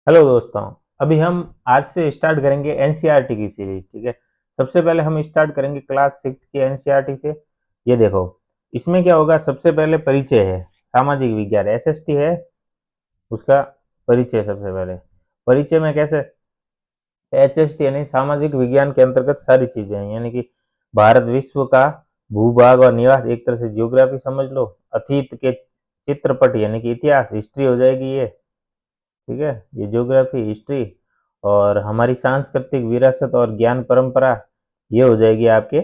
Hello दोस्तों। अभी हम आज से स्टार्ट करेंगे एनसीईआरटी की सीरीज। ठीक है। सबसे पहले हम स्टार्ट करेंगे क्लास 6 की एनसीईआरटी से। ये देखो, इसमें क्या होगा, सबसे पहले परिचय है, सामाजिक विज्ञान एसएसटी है, उसका परिचय। सबसे पहले परिचय में कैसे, एचएसटी यानी सामाजिक विज्ञान के अंतर्गत सारी चीजें हैं, यानी कि भारत विश्व का भूभाग और निवास, एक तरह से जियोग्राफी समझ लो। अतीत के चित्रपट यानी कि इतिहास, हिस्ट्री हो जाएगी ये। ठीक है, ये ज्योग्राफी हिस्ट्री। और हमारी सांस्कृतिक विरासत और ज्ञान परंपरा, ये हो जाएगी आपके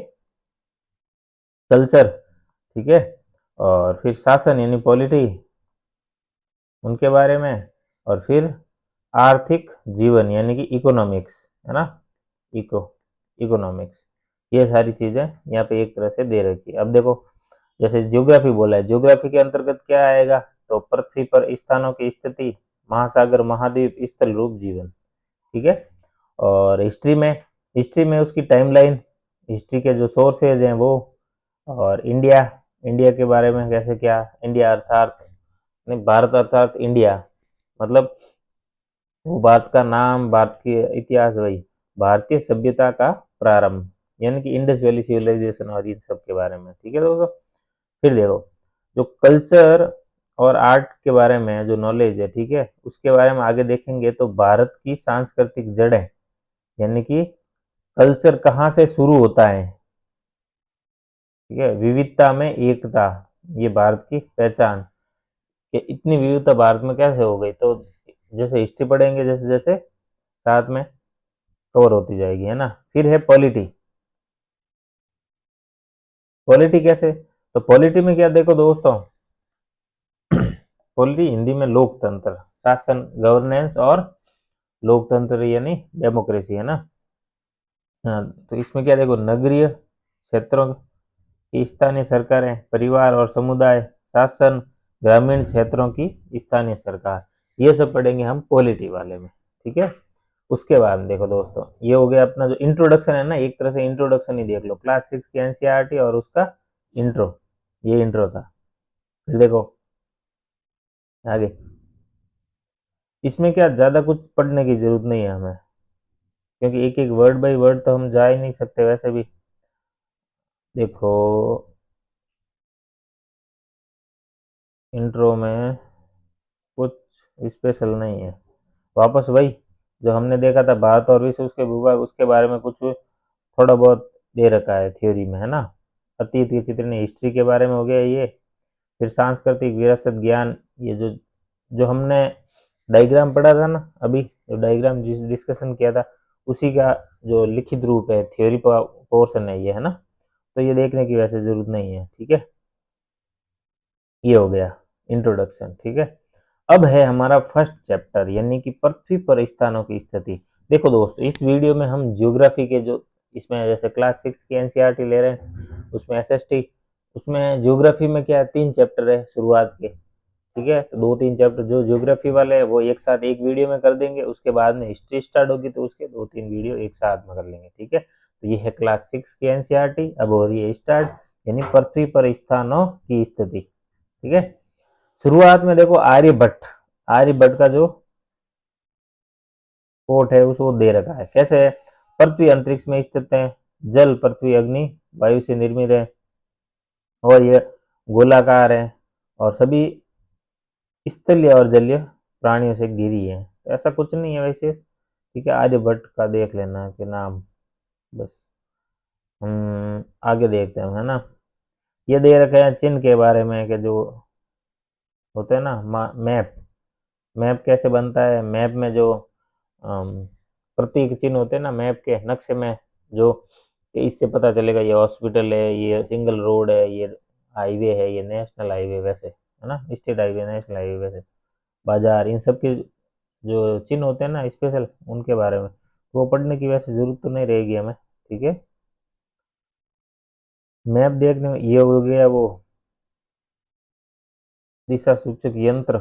कल्चर। ठीक है। और फिर शासन यानी पॉलिटी, उनके बारे में। और फिर आर्थिक जीवन यानी कि इकोनॉमिक्स, है ना, इको इकोनॉमिक्स। ये सारी चीजें यहाँ पे एक तरह से दे रखी है। अब देखो, जैसे ज्योग्राफी बोला है, ज्योग्राफी के अंतर्गत क्या आएगा, तो पृथ्वी पर स्थानों की स्थिति, महासागर महाद्वीप स्थल रूप जीवन। ठीक है। और हिस्ट्री में उसकी टाइमलाइन, हिस्ट्री के जो सोर्सेज हैं वो। और इंडिया, इंडिया के बारे में कैसे क्या, इंडिया अर्थात, नहीं, भारत अर्थात इंडिया, मतलब वो भारत का नाम, भारत के इतिहास, वही भारतीय सभ्यता का प्रारंभ, यानी कि इंडस वैली सिविलाइजेशन और इन सब के बारे में। ठीक है दोस्तों। फिर देखो, जो कल्चर और आर्ट के बारे में जो नॉलेज है, ठीक है, उसके बारे में आगे देखेंगे तो भारत की सांस्कृतिक जड़ें, यानी कि कल्चर कहाँ से शुरू होता है। ठीक है, विविधता में एकता, ये भारत की पहचान, कि इतनी विविधता भारत में कैसे हो गई। तो जैसे हिस्ट्री पढ़ेंगे, जैसे जैसे साथ में कवर होती जाएगी, है ना। फिर है पॉलिटी। पॉलिटी कैसे, तो पॉलिटी में क्या, देखो दोस्तों, पॉलिटी हिंदी में लोकतंत्र, शासन, गवर्नेंस और लोकतंत्र यानी डेमोक्रेसी, है ना। हाँ, तो इसमें क्या, देखो, नगरीय क्षेत्रों की स्थानीय सरकारें, परिवार और समुदाय शासन, ग्रामीण क्षेत्रों की स्थानीय सरकार, ये सब पढ़ेंगे हम पॉलिटी वाले में। ठीक है। उसके बाद देखो दोस्तों, ये हो गया अपना जो इंट्रोडक्शन है ना, एक तरह से इंट्रोडक्शन ही देख लो, क्लास 6 की एनसीईआरटी और उसका इंट्रो, ये इंट्रो था। फिर देखो आगे, इसमें क्या ज्यादा कुछ पढ़ने की जरूरत नहीं है हमें, क्योंकि एक एक वर्ड बाय वर्ड तो हम जा ही नहीं सकते वैसे भी। देखो, इंट्रो में कुछ स्पेशल नहीं है। वापस वही जो हमने देखा था, भारत और विश्व, उसके भूभाग, उसके बारे में कुछ थोड़ा बहुत दे रखा है थ्योरी में, है ना। अतीत के चित्र ने, हिस्ट्री के बारे में हो गया ये। फिर सांस्कृतिक विरासत ज्ञान, ये जो जो हमने डायग्राम पढ़ा था ना अभी, जो डायग्राम जिस डिस्कशन किया था, उसी का जो लिखित रूप है, थ्योरी पोर्शन है ये, है ना। तो ये देखने की वैसे जरूरत नहीं है। ठीक है, ये हो गया इंट्रोडक्शन। ठीक है। अब है हमारा फर्स्ट चैप्टर, यानी कि पृथ्वी पर स्थानों की स्थिति। देखो दोस्तों, इस वीडियो में हम ज्योग्राफी के जो, इसमें जैसे क्लास 6 की एनसीईआरटी ले रहे हैं, उसमें एसएसटी, उसमें ज्योग्राफी में क्या है, 3 चैप्टर है शुरुआत के। ठीक है, तो 2-3 चैप्टर जो ज्योग्राफी वाले हैं वो एक साथ एक वीडियो में कर देंगे, उसके बाद में हिस्ट्री स्टार्ट होगी तो उसके 2-3 वीडियो एक साथ में कर लेंगे। ठीक है, तो ये है क्लास 6 की एनसीईआरटी, अब हो रही है स्टार्ट, यानी पृथ्वी पर स्थानों की स्थिति। ठीक है। शुरुआत में देखो, आर्यभट्ट, आर्यभट्ट का जो कोट है उसको दे रखा है, कैसे है, पृथ्वी अंतरिक्ष में स्थित है, जल पृथ्वी अग्नि वायु से निर्मित है, और ये गोलाकार है, और सभी स्थलीय और जलीय प्राणियों से घिरी है। तो ऐसा कुछ नहीं है वैसे। ठीक है, आर्यभट्ट का देख लेना है कि नाम, बस हम आगे देखते हैं, है ना। ये दे रखे हैं चिन्ह के बारे में, कि जो होते हैं ना, मैप, मैप कैसे बनता है, मैप में जो अम, प्रतीक चिन्ह होते हैं ना मैप के नक्शे में, जो कि इससे पता चलेगा ये हॉस्पिटल है, ये सिंगल रोड है, ये हाईवे है, ये नेशनल हाईवे, वैसे, है ना, स्टेट हाईवे, नेशनल हाईवे, वैसे बाजार, इन सब के जो चिन्ह होते हैं ना स्पेशल, उनके बारे में वो पढ़ने की वैसे जरूरत तो नहीं रहेगी हमें। ठीक है, मैप देखने में ये हो गया वो दिशा सूचक यंत्र।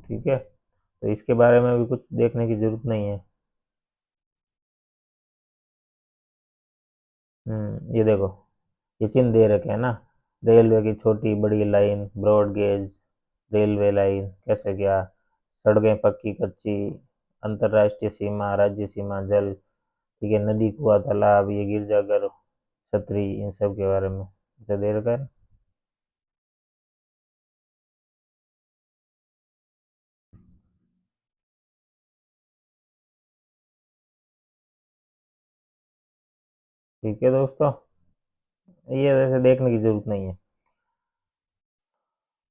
ठीक है, तो इसके बारे में भी कुछ देखने की जरूरत नहीं है। ये देखो, ये चिन्ह दे रखे हैं ना, रेलवे की छोटी बड़ी line, broad gauge railway line, कैसे क्या, सड़कें पक्की कच्ची, अंतर्राष्ट्रीय सीमा, राज्य सीमा, जल, ठीक है, नदी, कुआं, तालाब, ये गिरजाघर, छतरी, इन सब के बारे में इसे दे रखा है। ठीक है दोस्तों, ये वैसे देखने की जरूरत नहीं है।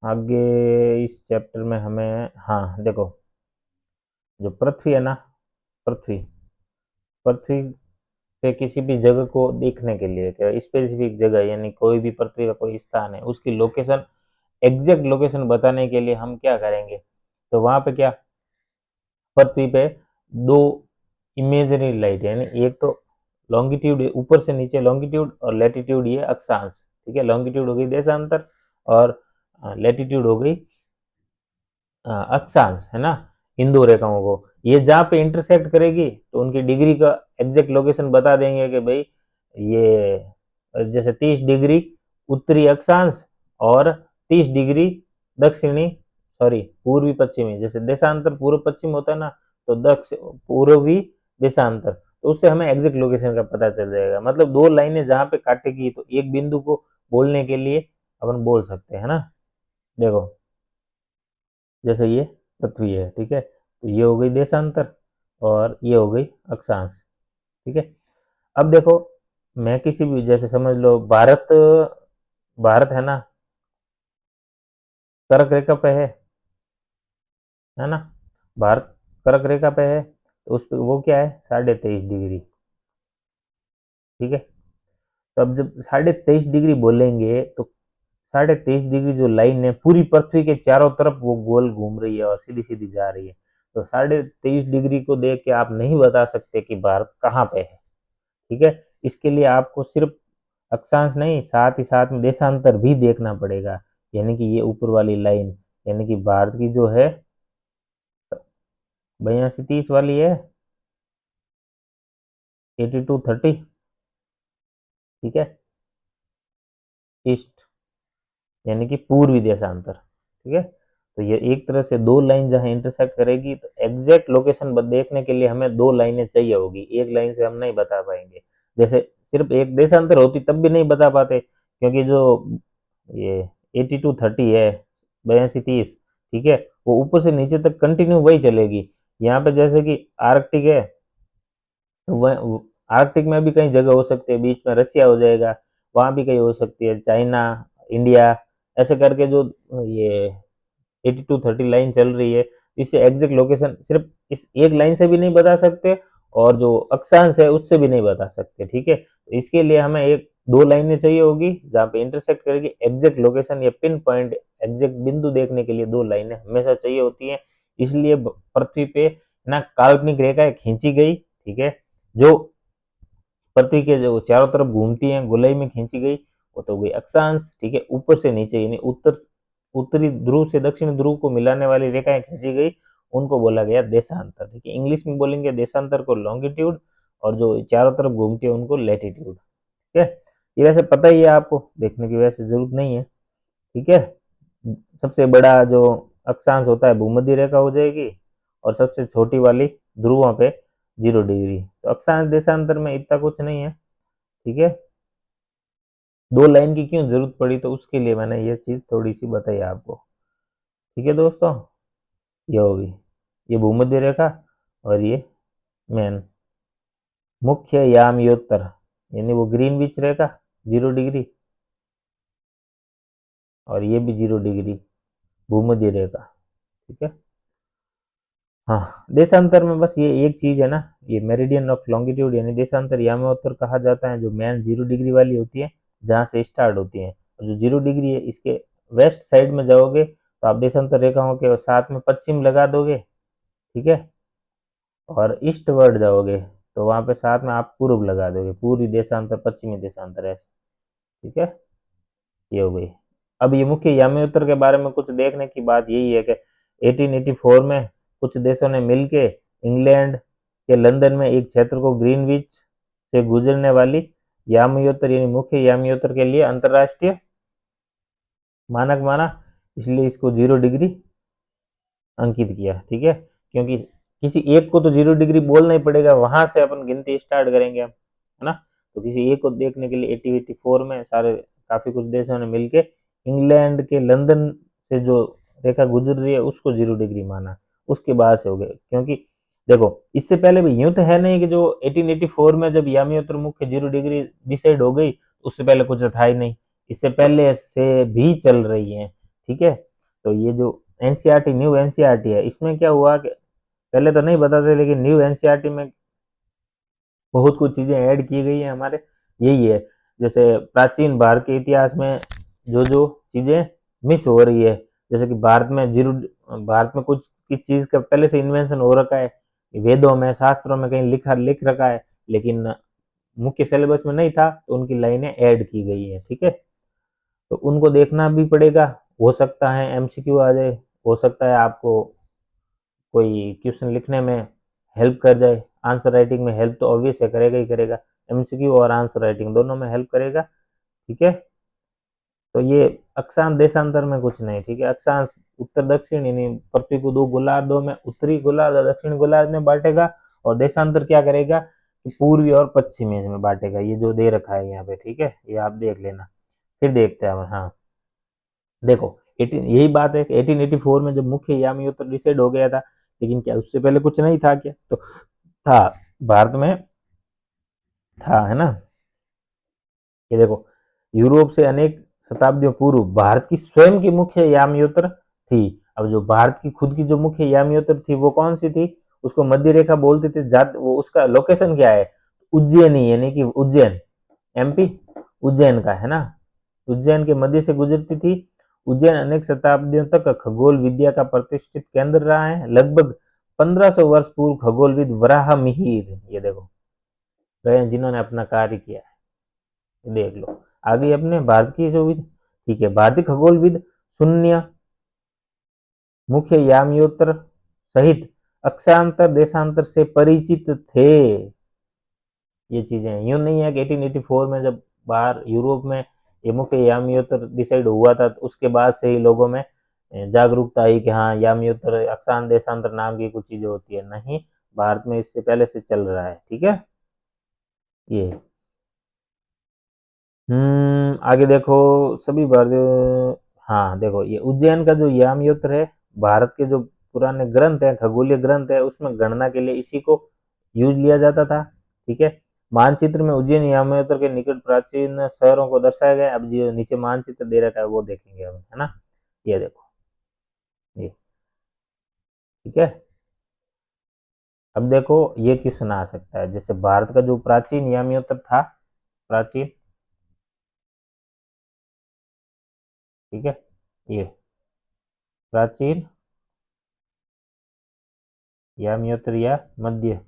आगे इस चैप्टर में हमें, हाँ देखो, जो पृथ्वी है ना, पृथ्वी पृथ्वी पे किसी भी जगह को देखने के लिए, क्या स्पेसिफिक जगह यानी कोई भी पृथ्वी का कोई स्थान है, उसकी लोकेशन, एग्जैक्ट लोकेशन बताने के लिए हम क्या करेंगे, तो वहां पे क्या, पृथ्वी पे दो इमेजरी लाइट, यानी एक तो लॉन्गिट्यूड, ऊपर से नीचे लॉन्गिट्यूड, और लैटिट्यूड ये अक्षांश, ठीक है, लॉन्गिट्यूड हो गई देशांतर, और लैटिट्यूड हो गई अक्षांश, है ना, इन दो रेखाओं को, ये जहाँ पे इंटरसेक्ट करेगी तो उनकी डिग्री का एग्जैक्ट लोकेशन बता देंगे कि भाई ये जैसे 30 डिग्री उत्तरी अक्षांश और 30 डिग्री दक्षिणी, सॉरी पूर्वी पश्चिमी, जैसे देशांतर पूर्व पश्चिम होता है ना, तो पूर्वी देशांतर, तो उससे हमें एग्जैक्ट लोकेशन का पता चल जाएगा। मतलब दो लाइनें जहाँ पे काटेगी तो एक बिंदु को बोलने के लिए अपन बोल सकते हैं ना। देखो जैसे ये पृथ्वी है, ठीक है, तो ये हो गई देशांतर और ये हो गई अक्षांश, ठीक है। अब देखो, मैं किसी भी, जैसे समझ लो भारत, भारत है ना, कर्क रेखा पे है ना, भारत कर्क रेखा पे है, तो उस पे वो क्या है, 23.5 डिग्री, ठीक है। तो अब जब 23.5 डिग्री बोलेंगे तो 23.5 डिग्री जो लाइन है पूरी पृथ्वी के चारों तरफ वो गोल घूम रही है और सीधी सीधी जा रही है, तो 23.5 डिग्री को देख के आप नहीं बता सकते कि भारत कहाँ पे है, ठीक है। इसके लिए आपको सिर्फ अक्षांश नहीं, साथ ही साथ में देशांतर भी देखना पड़ेगा, यानी कि ये ऊपर वाली लाइन, यानी कि भारत की जो है 82-30 वाली है, 82-30, ठीक है, ईस्ट, यानी कि पूर्वी देशांतर, ठीक है। तो ये एक तरह से दो लाइन जहां इंटरसेक्ट करेगी, तो एग्जैक्ट लोकेशन देखने के लिए हमें दो लाइनें चाहिए होगी, एक लाइन से हम नहीं बता पाएंगे। जैसे सिर्फ एक देशांतर होती तब भी नहीं बता पाते, क्योंकि जो ये 82-30 है, 82-30, ठीक है, वो ऊपर से नीचे तक कंटिन्यू वही चलेगी। यहाँ पे जैसे कि आर्कटिक है, तो वह आर्कटिक में भी कई जगह हो सकती है, बीच में रसिया हो जाएगा, वहां भी कहीं हो सकती है, चाइना, इंडिया, ऐसे करके जो ये 82-30 लाइन चल रही है, इससे एग्जैक्ट लोकेशन सिर्फ इस एक लाइन से भी नहीं बता सकते, और जो अक्षांश है उससे भी नहीं बता सकते, ठीक है। तो इसके लिए हमें एक दो लाइनें चाहिए होगी जहाँ पे इंटरसेक्ट करेगी, एग्जैक्ट लोकेशन या पिन पॉइंट, एग्जैक्ट बिंदु देखने के लिए दो लाइनें हमेशा चाहिए होती हैं। इसलिए पृथ्वी पे ना काल्पनिक रेखाएं खींची गई, ठीक है, जो पृथ्वी के जो चारों तरफ घूमती हैं गोलाई में खींची गई, वो तो गई अक्षांश, ठीक है, ऊपर से नीचे यानी उत्तरी ध्रुव से दक्षिण ध्रुव को मिलाने वाली रेखाएं खींची गई, उनको बोला गया देशांतर, ठीक है। इंग्लिश में बोलेंगे देशांतर को लॉन्गिट्यूड, और जो चारों तरफ घूमती है उनको लैटिट्यूड, ठीक है। ये वैसे पता ही है आपको, देखने की वैसे जरूरत नहीं है, ठीक है। सबसे बड़ा जो अक्षांश होता है भूमध्य रेखा हो जाएगी, और सबसे छोटी वाली ध्रुवों पे 0 डिग्री, तो अक्षांश देशांतर में इतना कुछ नहीं है, ठीक है। दो लाइन की क्यों जरूरत पड़ी, तो उसके लिए मैंने ये चीज थोड़ी सी बताई आपको, ठीक है दोस्तों। ये होगी, ये भूमध्य रेखा, और ये मेन मुख्य यामयोत्तर, यानी वो ग्रीनविच रेखा 0 डिग्री, और ये भी 0 डिग्री भूमध्य रेखा, ठीक है। हाँ, देशांतर में बस ये एक चीज है ना, ये मेरिडियन ऑफ लॉन्गिट्यूड यानी देशांतर यामोत्तर कहा जाता है, जो मेन 0 डिग्री वाली होती है, जहाँ से स्टार्ट होती है, और जो 0 डिग्री है इसके वेस्ट साइड में जाओगे तो आप देशांतर रेखाओं के साथ में पश्चिम लगा दोगे, ठीक है, और ईस्ट वर्ड जाओगे तो वहां पे साथ में आप पूर्व लगा दोगे, पूर्वी देशांतर पश्चिमी देशांतर ऐसे, ठीक है। ये हो गई। अब ये मुख्य याम्योत्तर के बारे में कुछ देखने की बात यही है कि 1884 में कुछ देशों ने मिलके इंग्लैंड के लंदन में एक क्षेत्र को ग्रीनविच से गुजरने वाली याम्योत्तर यानी मुख्य याम्योत्तर के लिए अंतरराष्ट्रीय मानक माना, इसलिए इसको 0 डिग्री अंकित किया, ठीक है, क्योंकि किसी एक को तो 0 डिग्री बोलना ही पड़ेगा, वहां से अपन गिनती स्टार्ट करेंगे हम, है ना। तो किसी एक को देखने के लिए 1884 में सारे काफी कुछ देशों ने मिलके इंग्लैंड के लंदन से जो रेखा गुजर रही है उसको 0 डिग्री माना, उसके बाद से हो गए। क्योंकि देखो इससे पहले भी यूं तो है नहीं कि जो 1884 में जब यामी उत्तर मुख्य 0 डिग्री डिसाइड हो गई उससे पहले कुछ था ही नहीं, इससे पहले से भी चल रही है, ठीक है। तो ये जो एनसीईआरटी न्यू एनसीईआरटी है इसमें क्या हुआ कि पहले तो नहीं बताते लेकिन न्यू एनसीईआरटी में बहुत कुछ चीजें ऐड की गई है हमारे, यही है जैसे प्राचीन भारत के इतिहास में जो जो चीजें मिस हो रही है, जैसे कि भारत में कुछ किस चीज का पहले से इन्वेंशन हो रखा है, वेदों में शास्त्रों में कहीं लिख रखा है, लेकिन मुख्य सिलेबस में नहीं था तो उनकी लाइनें ऐड की गई है, ठीक है। तो उनको देखना भी पड़ेगा, हो सकता है एमसीक्यू आ जाए, हो सकता है आपको कोई क्वेश्चन लिखने में हेल्प कर जाए, आंसर राइटिंग में हेल्प तो ऑब्वियस है करेगा ही करेगा, एमसीक्यू और आंसर राइटिंग दोनों में हेल्प करेगा, ठीक है। तो ये अक्षांश देशांतर में कुछ नहीं, ठीक है। अक्षांश उत्तर दक्षिण यानी पृथ्वी को 2 गोलार्धों में उत्तरी गोलार्ध और दक्षिणी गोलार्ध में बांटेगा, और देशांतर क्या करेगा कि पूर्वी और पश्चिमी में बांटेगा, ये जो दे रखा है यहाँ पे, ठीक है, ये आप देख लेना। फिर देखते हैं हाँ देखो 18 यही बात है 1884 में जब मुख्य यामी उत्तर डिसाइड हो गया था, लेकिन क्या उससे पहले कुछ नहीं था क्या, तो था, भारत में था, है ना। ये देखो यूरोप से अनेक शताब्दियों पूर्व भारत की स्वयं की मुख्य यामियोत्र थी। अब जो भारत की खुद की जो मुख्य यामियोत्र थी वो कौन सी थी, उसको मध्य रेखा बोलते थे, वो उसका लोकेशन क्या है, उज्जैनी यानी कि उज्जैन, एमपी उज्जैन का, है ना। उज्जैन के मध्य से गुजरती थी। उज्जैन अनेक शताब्दियों तक खगोल विद्या का प्रतिष्ठित केंद्र रहा है। लगभग 1500 वर्ष पूर्व खगोलविद वराह मिहिर, ये देखो रहे जिन्होंने अपना कार्य किया है, देख लो। आगे अपने भारत की जो विद, ठीक है, भारतीय खगोलविद शून्य मुख्य यामियोत्र सहित अक्षांतर देशांतर से परिचित थे। ये चीजें यूं नहीं है कि 1884 में जब बाहर यूरोप में ये मुख्य यामियोत्र डिसाइड हुआ था तो उसके बाद से ही लोगों में जागरूकता आई कि हाँ यामियोत्र अक्षांश देशांतर नाम की कुछ चीजें होती है, नहीं, भारत में इससे पहले से चल रहा है, ठीक है। ये आगे देखो सभी भारतीय, हाँ देखो ये उज्जैन का जो यामियोत्र है, भारत के जो पुराने ग्रंथ है, खगोलीय ग्रंथ है, उसमें गणना के लिए इसी को यूज लिया जाता था, ठीक है। मानचित्र में उज्जैन यामियोत्र के निकट प्राचीन शहरों को दर्शाया गया। अब जो नीचे मानचित्र दे रखा है वो देखेंगे हम, है ना। ये देखो ये, ठीक है। अब देखो ये क्वेश्चन आ सकता है, जैसे भारत का जो प्राचीन यामियोत्र था, प्राचीन, ठीक है, ये प्राचीन यामियोत्र या मध्य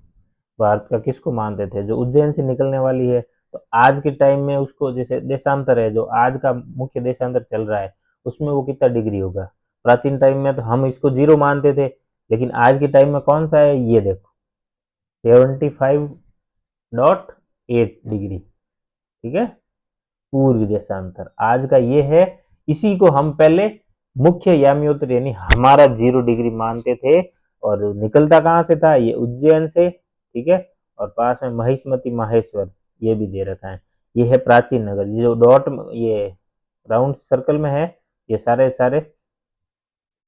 भारत का किसको मानते थे, जो उज्जैन से निकलने वाली है। तो आज के टाइम में उसको जैसे देशांतर है, जो आज का मुख्य देशांतर चल रहा है उसमें वो कितना डिग्री होगा। प्राचीन टाइम में तो हम इसको 0 मानते थे, लेकिन आज के टाइम में कौन सा है, ये देखो 75.8 डिग्री, ठीक है, पूर्वी देशांतर आज का ये है। इसी को हम पहले मुख्य यामियोत्र यानी हमारा 0 डिग्री मानते थे, और निकलता कहाँ से था, ये उज्जैन से, ठीक है। और पास में महिष्मति माहेश्वर ये भी दे रखा है। ये है प्राचीन नगर, ये जो डॉट ये राउंड सर्कल में है ये सारे सारे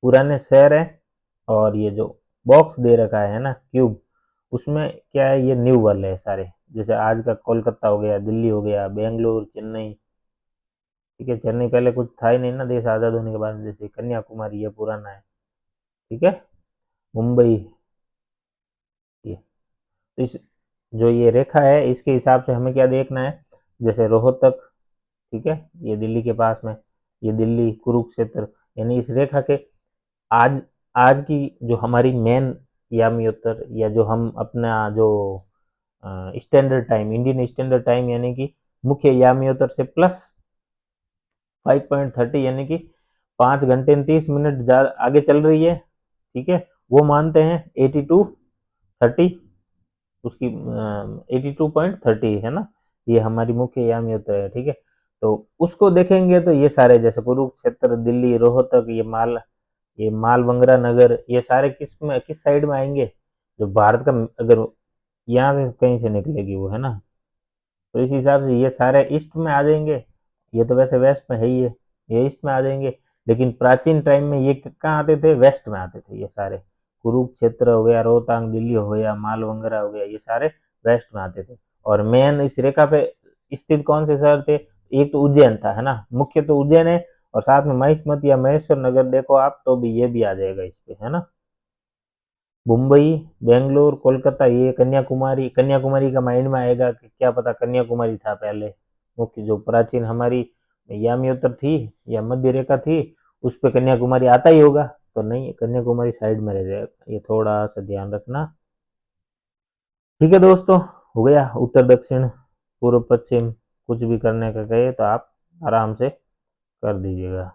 पुराने शहर हैं, और ये जो बॉक्स दे रखा है ना क्यूब, उसमें क्या है, ये न्यू वाले है सारे, जैसे आज का कोलकाता हो गया, दिल्ली हो गया, बेंगलुरु, चेन्नई, ठीक है। चेन्नई पहले कुछ था ही नहीं ना देश आज़ाद होने के बाद, जैसे कन्याकुमारी ये पुराना है, ठीक है। मुंबई, ये तो इस जो ये रेखा है इसके हिसाब से हमें क्या देखना है, जैसे रोहतक, ठीक है, ये दिल्ली के पास में, ये दिल्ली कुरुक्षेत्र, यानी इस रेखा के आज आज की जो हमारी मेन यामियोत्तर या जो हम अपना जो standard time Indian standard time यानी कि मुख्य यामियोत्तर से प्लस 5.30 यानी कि 5 घंटे 30 मिनट ज्यादा आगे चल रही है, ठीक है, वो मानते हैं 82.30, उसकी 82.30 है ना, ये हमारी मुख्य यामियोत्र है, ठीक है। तो उसको देखेंगे तो ये सारे जैसे कुरुक्षेत्र, दिल्ली, रोहतक, ये माल ये मालबंगरा नगर, ये सारे किस साइड में आएंगे? जो भारत का, अगर यहाँ से कहीं से निकलेगी वो, है ना, तो इस हिसाब से ये सारे ईस्ट में आ जाएंगे। ये तो वैसे वेस्ट में है ही है, ये ईस्ट में आ जाएंगे। लेकिन प्राचीन टाइम में ये कहाँ आते थे? वेस्ट में आते थे ये सारे। कुरुक्षेत्र हो गया, रोहतांग दिल्ली हो गया, मालबंगरा हो गया, ये सारे वेस्ट में आते थे। और मेन इस रेखा पे स्थित कौन से शहर थे? एक तो उज्जैन था, है ना, मुख्य तो उज्जैन है, और साथ में महिष्मती या महेश्वर नगर देखो आप, तो भी ये भी आ जाएगा इस पे, है ना। मुंबई, बेंगलोर, कोलकाता, ये कन्याकुमारी, कन्याकुमारी का माइंड में आएगा कि क्या पता कन्याकुमारी था पहले, मुख्य जो प्राचीन हमारी यामियोत्तर थी या मध्य रेखा थी, उस पे कन्याकुमारी आता ही होगा। तो नहीं, कन्याकुमारी साइड में रह जाएगा, ये थोड़ा सा ध्यान रखना। ठीक है दोस्तों, हो गया उत्तर दक्षिण पूर्व पश्चिम, कुछ भी करने का कहे तो आप आराम से कर दीजिएगा।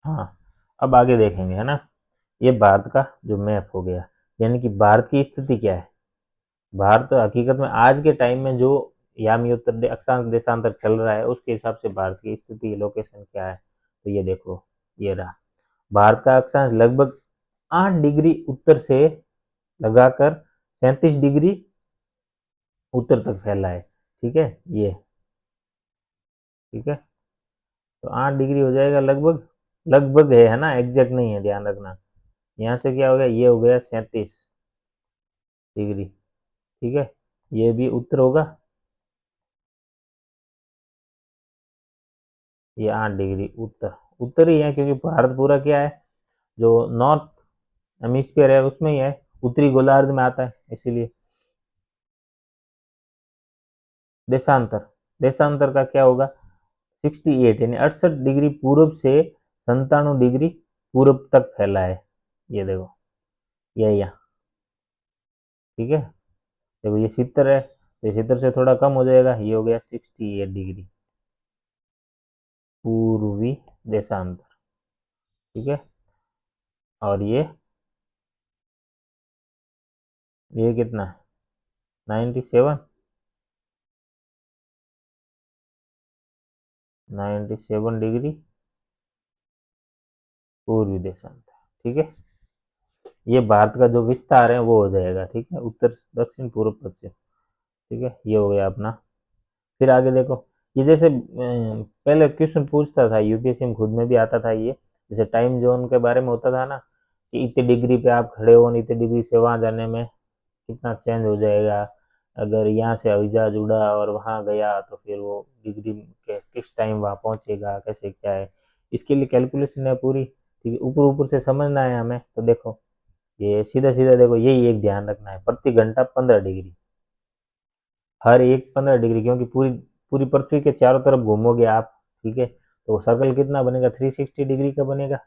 हाँ, अब आगे देखेंगे, है ना। ये भारत का जो मैप हो गया, यानी कि भारत की स्थिति क्या है। भारत हकीकत में आज के टाइम में जो यामी अक्षांश देशांतर चल रहा है, उसके हिसाब से भारत की स्थिति लोकेशन क्या है, तो ये देखो, ये रहा। भारत का अक्षांश लगभग 8 डिग्री उत्तर से लगाकर 37 डिग्री उत्तर तक फैला है। ठीक है, ये, ठीक है, तो 8 डिग्री हो जाएगा लगभग, लगभग है ना, एग्जैक्ट नहीं है, ध्यान रखना। यहाँ से क्या हो गया, ये हो गया 37 डिग्री। ठीक है, ये भी उत्तर होगा, ये 8 डिग्री उत्तर, उत्तर ही है, क्योंकि भारत पूरा क्या है, जो नॉर्थ हेमिस्फीयर है उसमें ही है, उत्तरी गोलार्ध में आता है इसीलिए। देशांतर, देशांतर का क्या होगा, 68 यानी 68 डिग्री पूर्व से 97 डिग्री पूर्व तक फैला है। ये देखो, ये यहाँ, ठीक है, देखो ये 70 है, तो 70 से थोड़ा कम हो जाएगा, ये हो गया 68 डिग्री पूर्वी देशांतर। ठीक है, और ये कितना है, 97, 97 डिग्री पूर्वी देशांतर। ठीक है, ये भारत का जो विस्तार है वो हो जाएगा। ठीक है, उत्तर दक्षिण पूर्व पश्चिम। ठीक है, ये हो गया अपना। फिर आगे देखो, ये जैसे पहले क्वेश्चन पूछता था यूपीएससी में, खुद में भी आता था ये, जैसे टाइम जोन के बारे में होता था ना, कि इतने डिग्री पे आप खड़े हो, इतने डिग्री से वहाँ जाने में कितना चेंज हो जाएगा, अगर यहाँ से हवाई जहाज उड़ा और वहाँ गया तो फिर वो डिग्री के किस टाइम वहाँ पहुँचेगा, कैसे क्या है, इसके लिए कैलकुलेशन है पूरी। ठीक है, ऊपर ऊपर से समझना है हमें, तो देखो ये सीधा सीधा देखो, यही एक ध्यान रखना है, प्रति घंटा 15 डिग्री, हर एक 15 डिग्री, क्योंकि पूरी पूरी पृथ्वी के चारों तरफ घूमोगे आप। ठीक है, तो सर्कल कितना बनेगा, 360 डिग्री का बनेगा,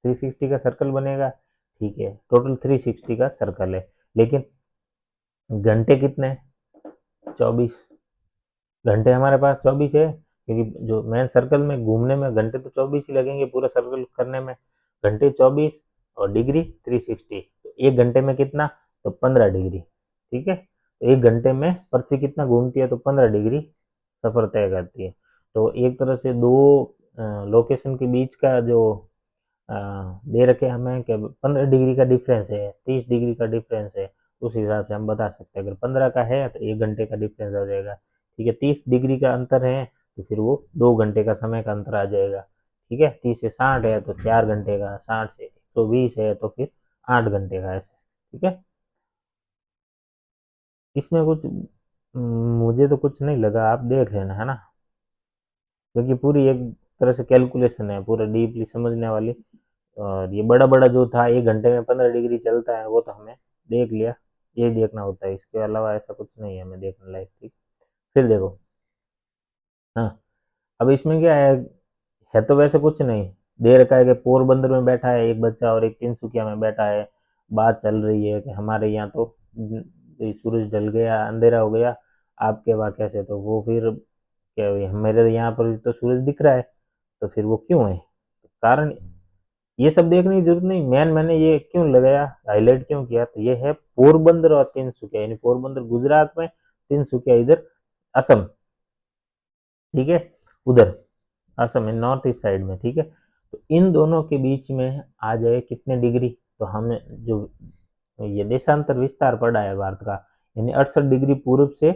360 का सर्कल बनेगा। ठीक है, टोटल 360 का सर्कल है, लेकिन घंटे कितने हैं, 24 घंटे हमारे पास 24 है, क्योंकि जो मेन सर्कल में घूमने में घंटे तो 24 ही लगेंगे पूरा सर्कल करने में, घंटे 24 और डिग्री 360, तो एक घंटे में कितना, तो 15 डिग्री। ठीक है, तो एक घंटे में पृथ्वी कितना घूमती है, तो 15 डिग्री सफर तय करती है। तो एक तरह से दो लोकेशन के बीच का जो दे रखे हमें कि 15 डिग्री का डिफरेंस है, 30 डिग्री का डिफरेंस है, उस हिसाब से हम बता सकते हैं। अगर 15 का है तो एक घंटे का डिफरेंस आ जाएगा। ठीक है, 30 डिग्री का अंतर है तो फिर वो 2 घंटे का समय का अंतर आ जाएगा। ठीक है, 30 से 60 है तो 4 घंटे का, 60 से 120 है तो फिर 8 घंटे का, ऐसे। ठीक है, इसमें कुछ मुझे तो कुछ नहीं लगा, आप देख लेना, है ना, क्योंकि पूरी एक तरह से कैलकुलेशन है, पूरा डीपली समझने वाली। और ये बड़ा बड़ा जो था, एक घंटे में 15 डिग्री चलता है, वो तो हमें देख लिया, ये देखना होता है, इसके अलावा ऐसा कुछ नहीं है हमें देखने लायक। ठीक, फिर देखो, हाँ, अब इसमें क्या है तो वैसे कुछ नहीं, दे रखा है कि पोरबंदर में बैठा है एक बच्चा और एक तिनसुकिया में बैठा है, बात चल रही है कि हमारे यहाँ तो सूरज ढल गया, अंधेरा हो गया, आपके वहाँ कैसे, तो वो फिर क्या, मेरे यहाँ पर तो सूरज दिख रहा है, तो फिर वो क्यों है, कारण ये सब देखने की जरूरत नहीं। मैंने ये क्यों लगाया, हाईलाइट क्यों किया, तो ये है पोरबंदर और तिनसुकिया, यानी पोरबंदर गुजरात में, तिनसुकिया इधर असम, ठीक है, उधर असम में नॉर्थ ईस्ट साइड में, ठीक है। तो इन दोनों के बीच में आ जाए कितने डिग्री, तो हमें जो ये देशांतर विस्तार पड़ा है भारत का, यानी 68 डिग्री पूर्व से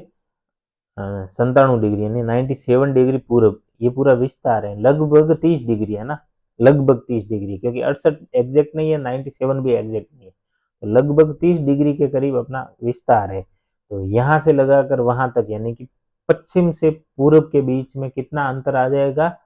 97 डिग्री, यानी 97 डिग्री पूर्व, ये पूरा विस्तार है। लगभग 30 डिग्री है ना, लगभग 30 डिग्री, क्योंकि 68 एग्जैक्ट नहीं है, 97 भी एग्जैक्ट नहीं है, तो लगभग 30 डिग्री के करीब अपना विस्तार है। तो यहाँ से लगाकर वहां तक, यानी कि पश्चिम से पूर्व के बीच में कितना अंतर आ जाएगा,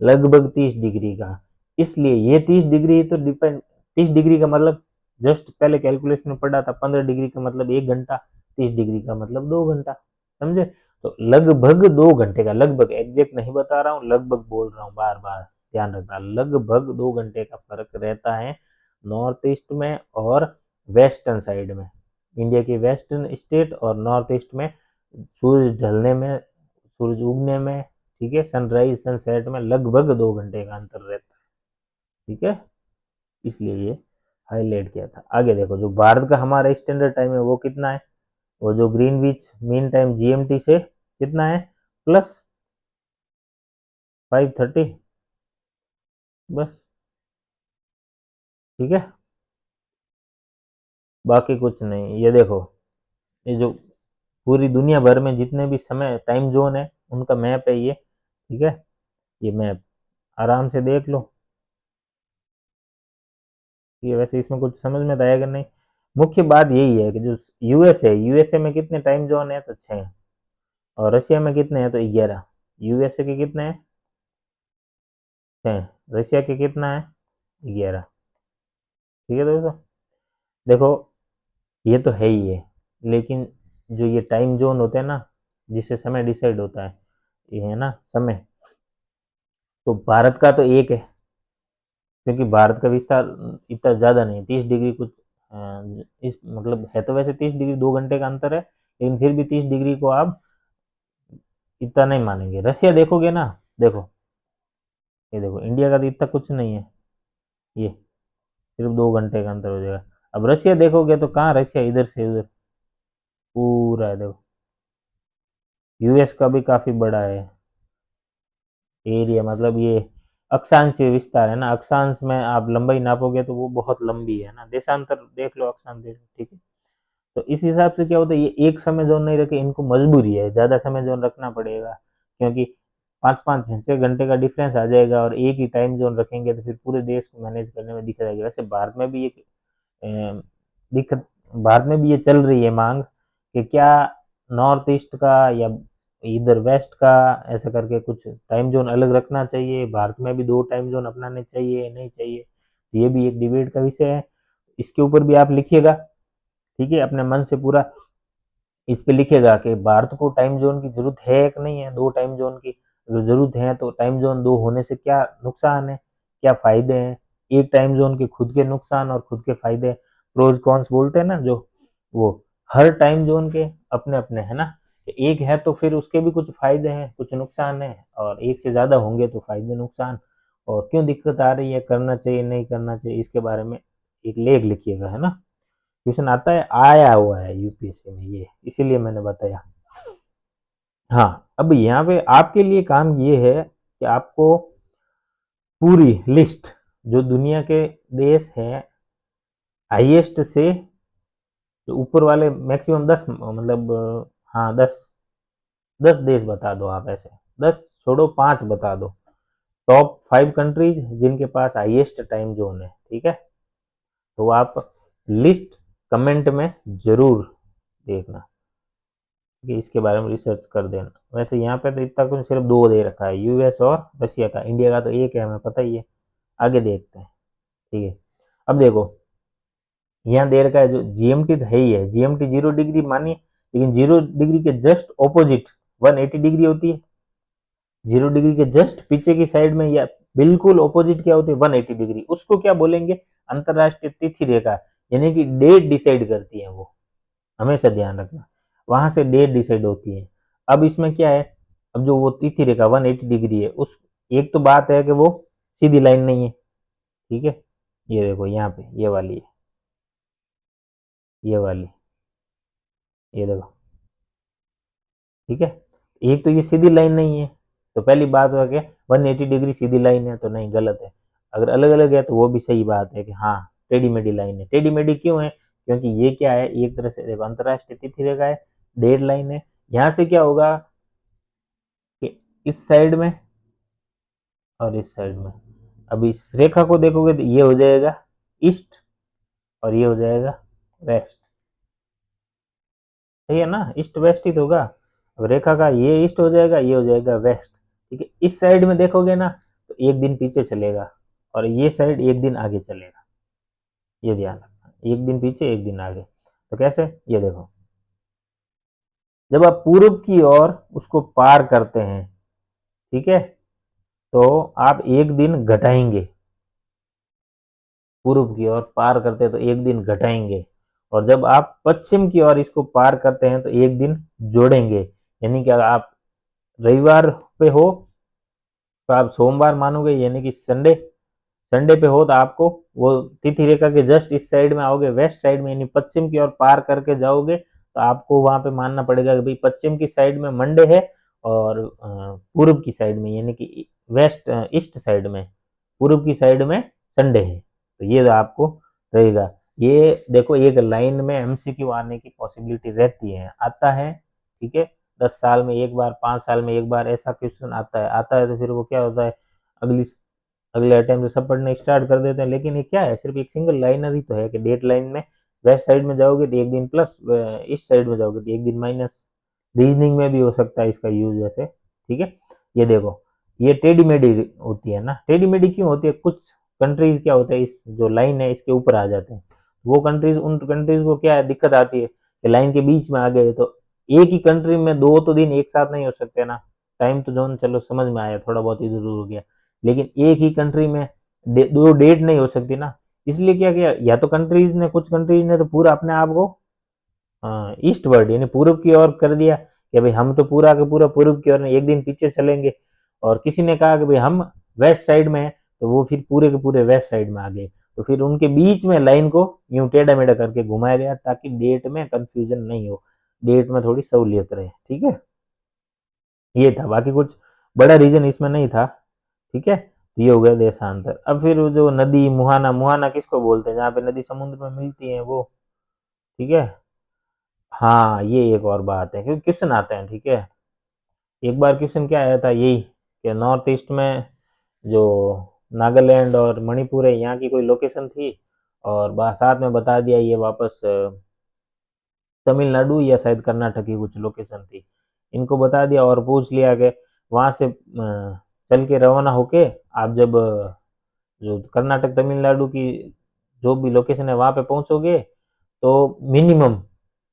लगभग 30 डिग्री का। इसलिए ये 30 डिग्री तो डिपेंड, 30 डिग्री का मतलब जस्ट पहले कैलकुलेशन में पढ़ा था, 15 डिग्री का मतलब 1 घंटा, 30 डिग्री का मतलब 2 घंटा, समझे। तो लगभग 2 घंटे का, लगभग एग्जैक्ट नहीं बता रहा हूँ, लगभग बोल रहा हूँ, बार बार ध्यान रखना, लगभग 2 घंटे का फर्क रहता है नॉर्थ ईस्ट में और वेस्टर्न साइड में, इंडिया की वेस्टर्न स्टेट और नॉर्थ ईस्ट में, सूरज ढलने में, सूरज उगने में, ठीक है, सनराइज सनसेट में लगभग 2 घंटे का अंतर रहता है, ठीक है, इसलिए ये हाईलाइट किया था। आगे देखो, जो भारत का हमारा स्टैंडर्ड टाइम है वो कितना है, वो जो ग्रीनविच मीन टाइम जीएमटी से कितना है, +5:30, बस, ठीक है, बाकी कुछ नहीं। ये देखो, ये जो पूरी दुनिया भर में जितने भी समय टाइम जोन है उनका मैप है ये, ठीक है, ये मैप आराम से देख लो। ये वैसे इसमें कुछ समझ में तो आएगा नहीं, मुख्य बात यही है कि जो यूएस है, यूएसए में कितने टाइम जोन है, तो 6, और रशिया में कितने हैं, तो 11। यूएसए के कितने हैं, 6, रशिया के कितना है, 11, ठीक है दोस्तों। देखो, ये तो है ही है, लेकिन जो ये टाइम जोन होते हैं ना, जिससे समय डिसाइड होता है, ये है ना समय, तो भारत का तो एक है, क्योंकि भारत का विस्तार इतना ज़्यादा नहीं, 30 डिग्री कुछ इस मतलब है, तो वैसे 30 डिग्री 2 घंटे का अंतर है, लेकिन फिर भी 30 डिग्री को आप इतना नहीं मानेंगे। रसिया देखोगे ना, देखो, ये देखो, इंडिया का तो इतना कुछ नहीं है, ये सिर्फ 2 घंटे का अंतर हो जाएगा। अब रसिया देखोगे तो कहाँ, रसिया इधर से उधर पूरा है, देखो, यूएस का भी काफ़ी बड़ा है एरिया, मतलब ये अक्षांशीय विस्तार है ना, अक्षांश में आप लंबाई नापोगे तो वो बहुत लंबी है ना, देशांतर देख लो, अक्षांश देख लो, ठीक है। तो इस हिसाब से क्या होता है, ये एक समय जोन नहीं रखे, इनको मजबूरी है ज़्यादा समय जोन रखना पड़ेगा, क्योंकि 5-5 6 घंटे का डिफरेंस आ जाएगा, और एक ही टाइम जोन रखेंगे तो फिर पूरे देश को मैनेज करने में दिक्कत आएगी। वैसे भारत में भी एक दिक्कत, भारत में भी ये चल रही है मांग कि क्या नॉर्थ ईस्ट का या इधर वेस्ट का, ऐसा करके कुछ टाइम जोन अलग रखना चाहिए, भारत में भी 2 टाइम जोन अपनाने चाहिए, नहीं चाहिए, ये भी एक डिबेट का विषय है। इसके ऊपर भी आप लिखिएगा, ठीक है, अपने मन से पूरा इस पे लिखेगा कि भारत को टाइम जोन की जरूरत है कि नहीं है, 2 टाइम जोन की अगर जरूरत है तो टाइम जोन 2 होने से क्या नुकसान है, क्या फायदे हैं, एक टाइम जोन के खुद के नुकसान और खुद के फायदे, प्रोज कॉन्स बोलते हैं ना जो, वो हर टाइम जोन के अपने अपने है ना, एक है तो फिर उसके भी कुछ फायदे हैं कुछ नुकसान है, और एक से ज्यादा होंगे तो फायदे नुकसान, और क्यों दिक्कत आ रही है, करना चाहिए नहीं करना चाहिए, इसके बारे में एक लेख लिखिएगा, है ना। क्वेश्चन आता है, आया हुआ है यूपीएससी में ये, इसीलिए मैंने बताया। हाँ, अब यहाँ पे आपके लिए काम ये है कि आपको पूरी लिस्ट, जो दुनिया के देश हैं हाईएस्ट से, जो ऊपर वाले मैक्सिमम 10, मतलब हाँ 10 देश बता दो आप, ऐसे 10 छोड़ो 5 बता दो, टॉप 5 कंट्रीज जिनके पास हाईएस्ट टाइम जोन है, ठीक है। तो आप लिस्ट कमेंट में जरूर देखना कि इसके बारे में रिसर्च कर देना। वैसे यहाँ पे तो इतना कुछ सिर्फ 2 दे रखा है, यूएस और रशिया का, इंडिया का तो एक है, हमें पता ही है। आगे देखते हैं, ठीक है। अब देखो, यहाँ दे रखा है, जो जीएमटी तो है ही है, जीएमटी 0 डिग्री मानिए, लेकिन 0 डिग्री के जस्ट ऑपोजिट 180 डिग्री होती है, 0 डिग्री के जस्ट पीछे की साइड में या बिल्कुल ऑपोजिट क्या होती है, 180 डिग्री, उसको क्या बोलेंगे, अंतरराष्ट्रीय तिथि रेखा, यानी कि डेट डिसाइड करती है वो, हमेशा ध्यान रखना, वहां से डेट डिसाइड होती है। अब इसमें क्या है, अब जो वो तिथि रेखा 180 डिग्री है, उस एक तो बात है कि वो सीधी लाइन नहीं है, ठीक है, ये देखो यहाँ पे ये वाली, ये वाली, ये देखो, ठीक है। एक तो ये सीधी लाइन नहीं है, तो पहली बात हो गया 180 डिग्री सीधी लाइन है तो नहीं, गलत है। अगर अलग अलग है तो वो भी सही बात है कि हाँ टेढ़ी मेढ़ी लाइन है। टेढ़ी मेढ़ी क्यों है? क्योंकि ये क्या है, एक तरह से देखो अंतरराष्ट्रीय तिथि रेखा है, डेड लाइन है। यहाँ से क्या होगा कि इस साइड में और इस साइड में, अब इस रेखा को देखोगे तो ये हो जाएगा ईस्ट और ये हो जाएगा वेस्ट, सही है ना, ईस्ट वेस्ट ही तो होगा। अब रेखा का ये ईस्ट हो जाएगा, ये हो जाएगा वेस्ट, ठीक है। इस साइड में देखोगे ना तो एक दिन पीछे चलेगा और ये साइड एक दिन आगे चलेगा, ये ध्यान रखना, एक दिन पीछे एक दिन आगे। तो कैसे, ये देखो, जब आप पूर्व की ओर उसको पार करते हैं, ठीक है, तो आप एक दिन घटाएंगे, पूर्व की ओर पार करते हैं तो एक दिन घटाएंगे, और जब आप पश्चिम की ओर इसको पार करते हैं तो एक दिन जोड़ेंगे। यानी कि अगर आप रविवार पे हो तो आप सोमवार मानोगे, यानी कि संडे, संडे पे हो तो आपको वो तिथि रेखा के जस्ट इस साइड में आओगे, वेस्ट साइड में, यानी पश्चिम की ओर पार करके जाओगे तो आपको वहां पे मानना पड़ेगा कि भाई पश्चिम की साइड में मंडे है और पूर्व की साइड में यानी कि वेस्ट ईस्ट साइड में, पूर्व की साइड में संडे है। तो ये आपको रहेगा। ये देखो एक लाइन में एमसीक्यू आने की पॉसिबिलिटी रहती है, आता है, ठीक है। 10 साल में एक बार, 5 साल में एक बार ऐसा क्वेश्चन आता है तो फिर वो क्या होता है, अगली अगले अटेम्प्ट से सब पढ़ने स्टार्ट कर देते हैं। लेकिन ये क्या है, सिर्फ एक सिंगल लाइनर ही तो है कि डेट लाइन में वेस्ट साइड में जाओगे तो एक दिन प्लस, इस साइड में जाओगे तो एक दिन माइनस। रीजनिंग में भी हो सकता है इसका यूज ऐसे, ठीक है। ये देखो ये टेढ़ी मेढ़ी होती है ना, टेढ़ी मेढ़ी क्यों होती है, कुछ कंट्रीज क्या होता है इस जो लाइन है इसके ऊपर आ जाते हैं, वो कंट्रीज, उन कंट्रीज को क्या है दिक्कत आती है कि लाइन के बीच में आ गए तो एक ही कंट्री में दो तो दिन एक साथ नहीं हो सकते ना। टाइम तो जोन चलो समझ में आया, थोड़ा बहुत इधर उधर हो गया, लेकिन एक ही कंट्री में दो डेट नहीं हो सकती ना। इसलिए क्या किया, या तो कंट्रीज ने, कुछ कंट्रीज ने तो पूरा अपने आप को ईस्ट वर्ड यानी पूर्व की ओर कर दिया कि भाई हम तो पूरा के पूरा पूर्व की ओर एक दिन पीछे चलेंगे, और किसी ने कहा कि भाई हम वेस्ट साइड में है तो वो फिर पूरे के पूरे वेस्ट साइड में आ गए। तो फिर उनके बीच में लाइन को यूं टेढ़ा मेढ़ा करके घुमाया गया ताकि डेट में कंफ्यूजन नहीं हो, डेट में थोड़ी सहूलियत रहे, ठीक है। ये था, बाकी कुछ बड़ा रीजन इसमें नहीं था, ठीक है। तो ये हो गया देशांतर। अब फिर जो नदी मुहाना, मुहाना किसको बोलते हैं, जहाँ पे नदी समुद्र में मिलती है वो, ठीक है। हाँ ये एक और बात है क्योंकि क्वेश्चन आते हैं, ठीक है। एक बार क्वेश्चन क्या आया था यही कि नॉर्थ ईस्ट में जो नागालैंड और मणिपुर है यहाँ की कोई लोकेशन थी, और साथ में बता दिया ये वापस तमिलनाडु या शायद कर्नाटक की कुछ लोकेशन थी, इनको बता दिया और पूछ लिया कि वहाँ से चल के रवाना होके आप जब जो कर्नाटक तमिलनाडु की जो भी लोकेशन है वहाँ पे पहुँचोगे तो मिनिमम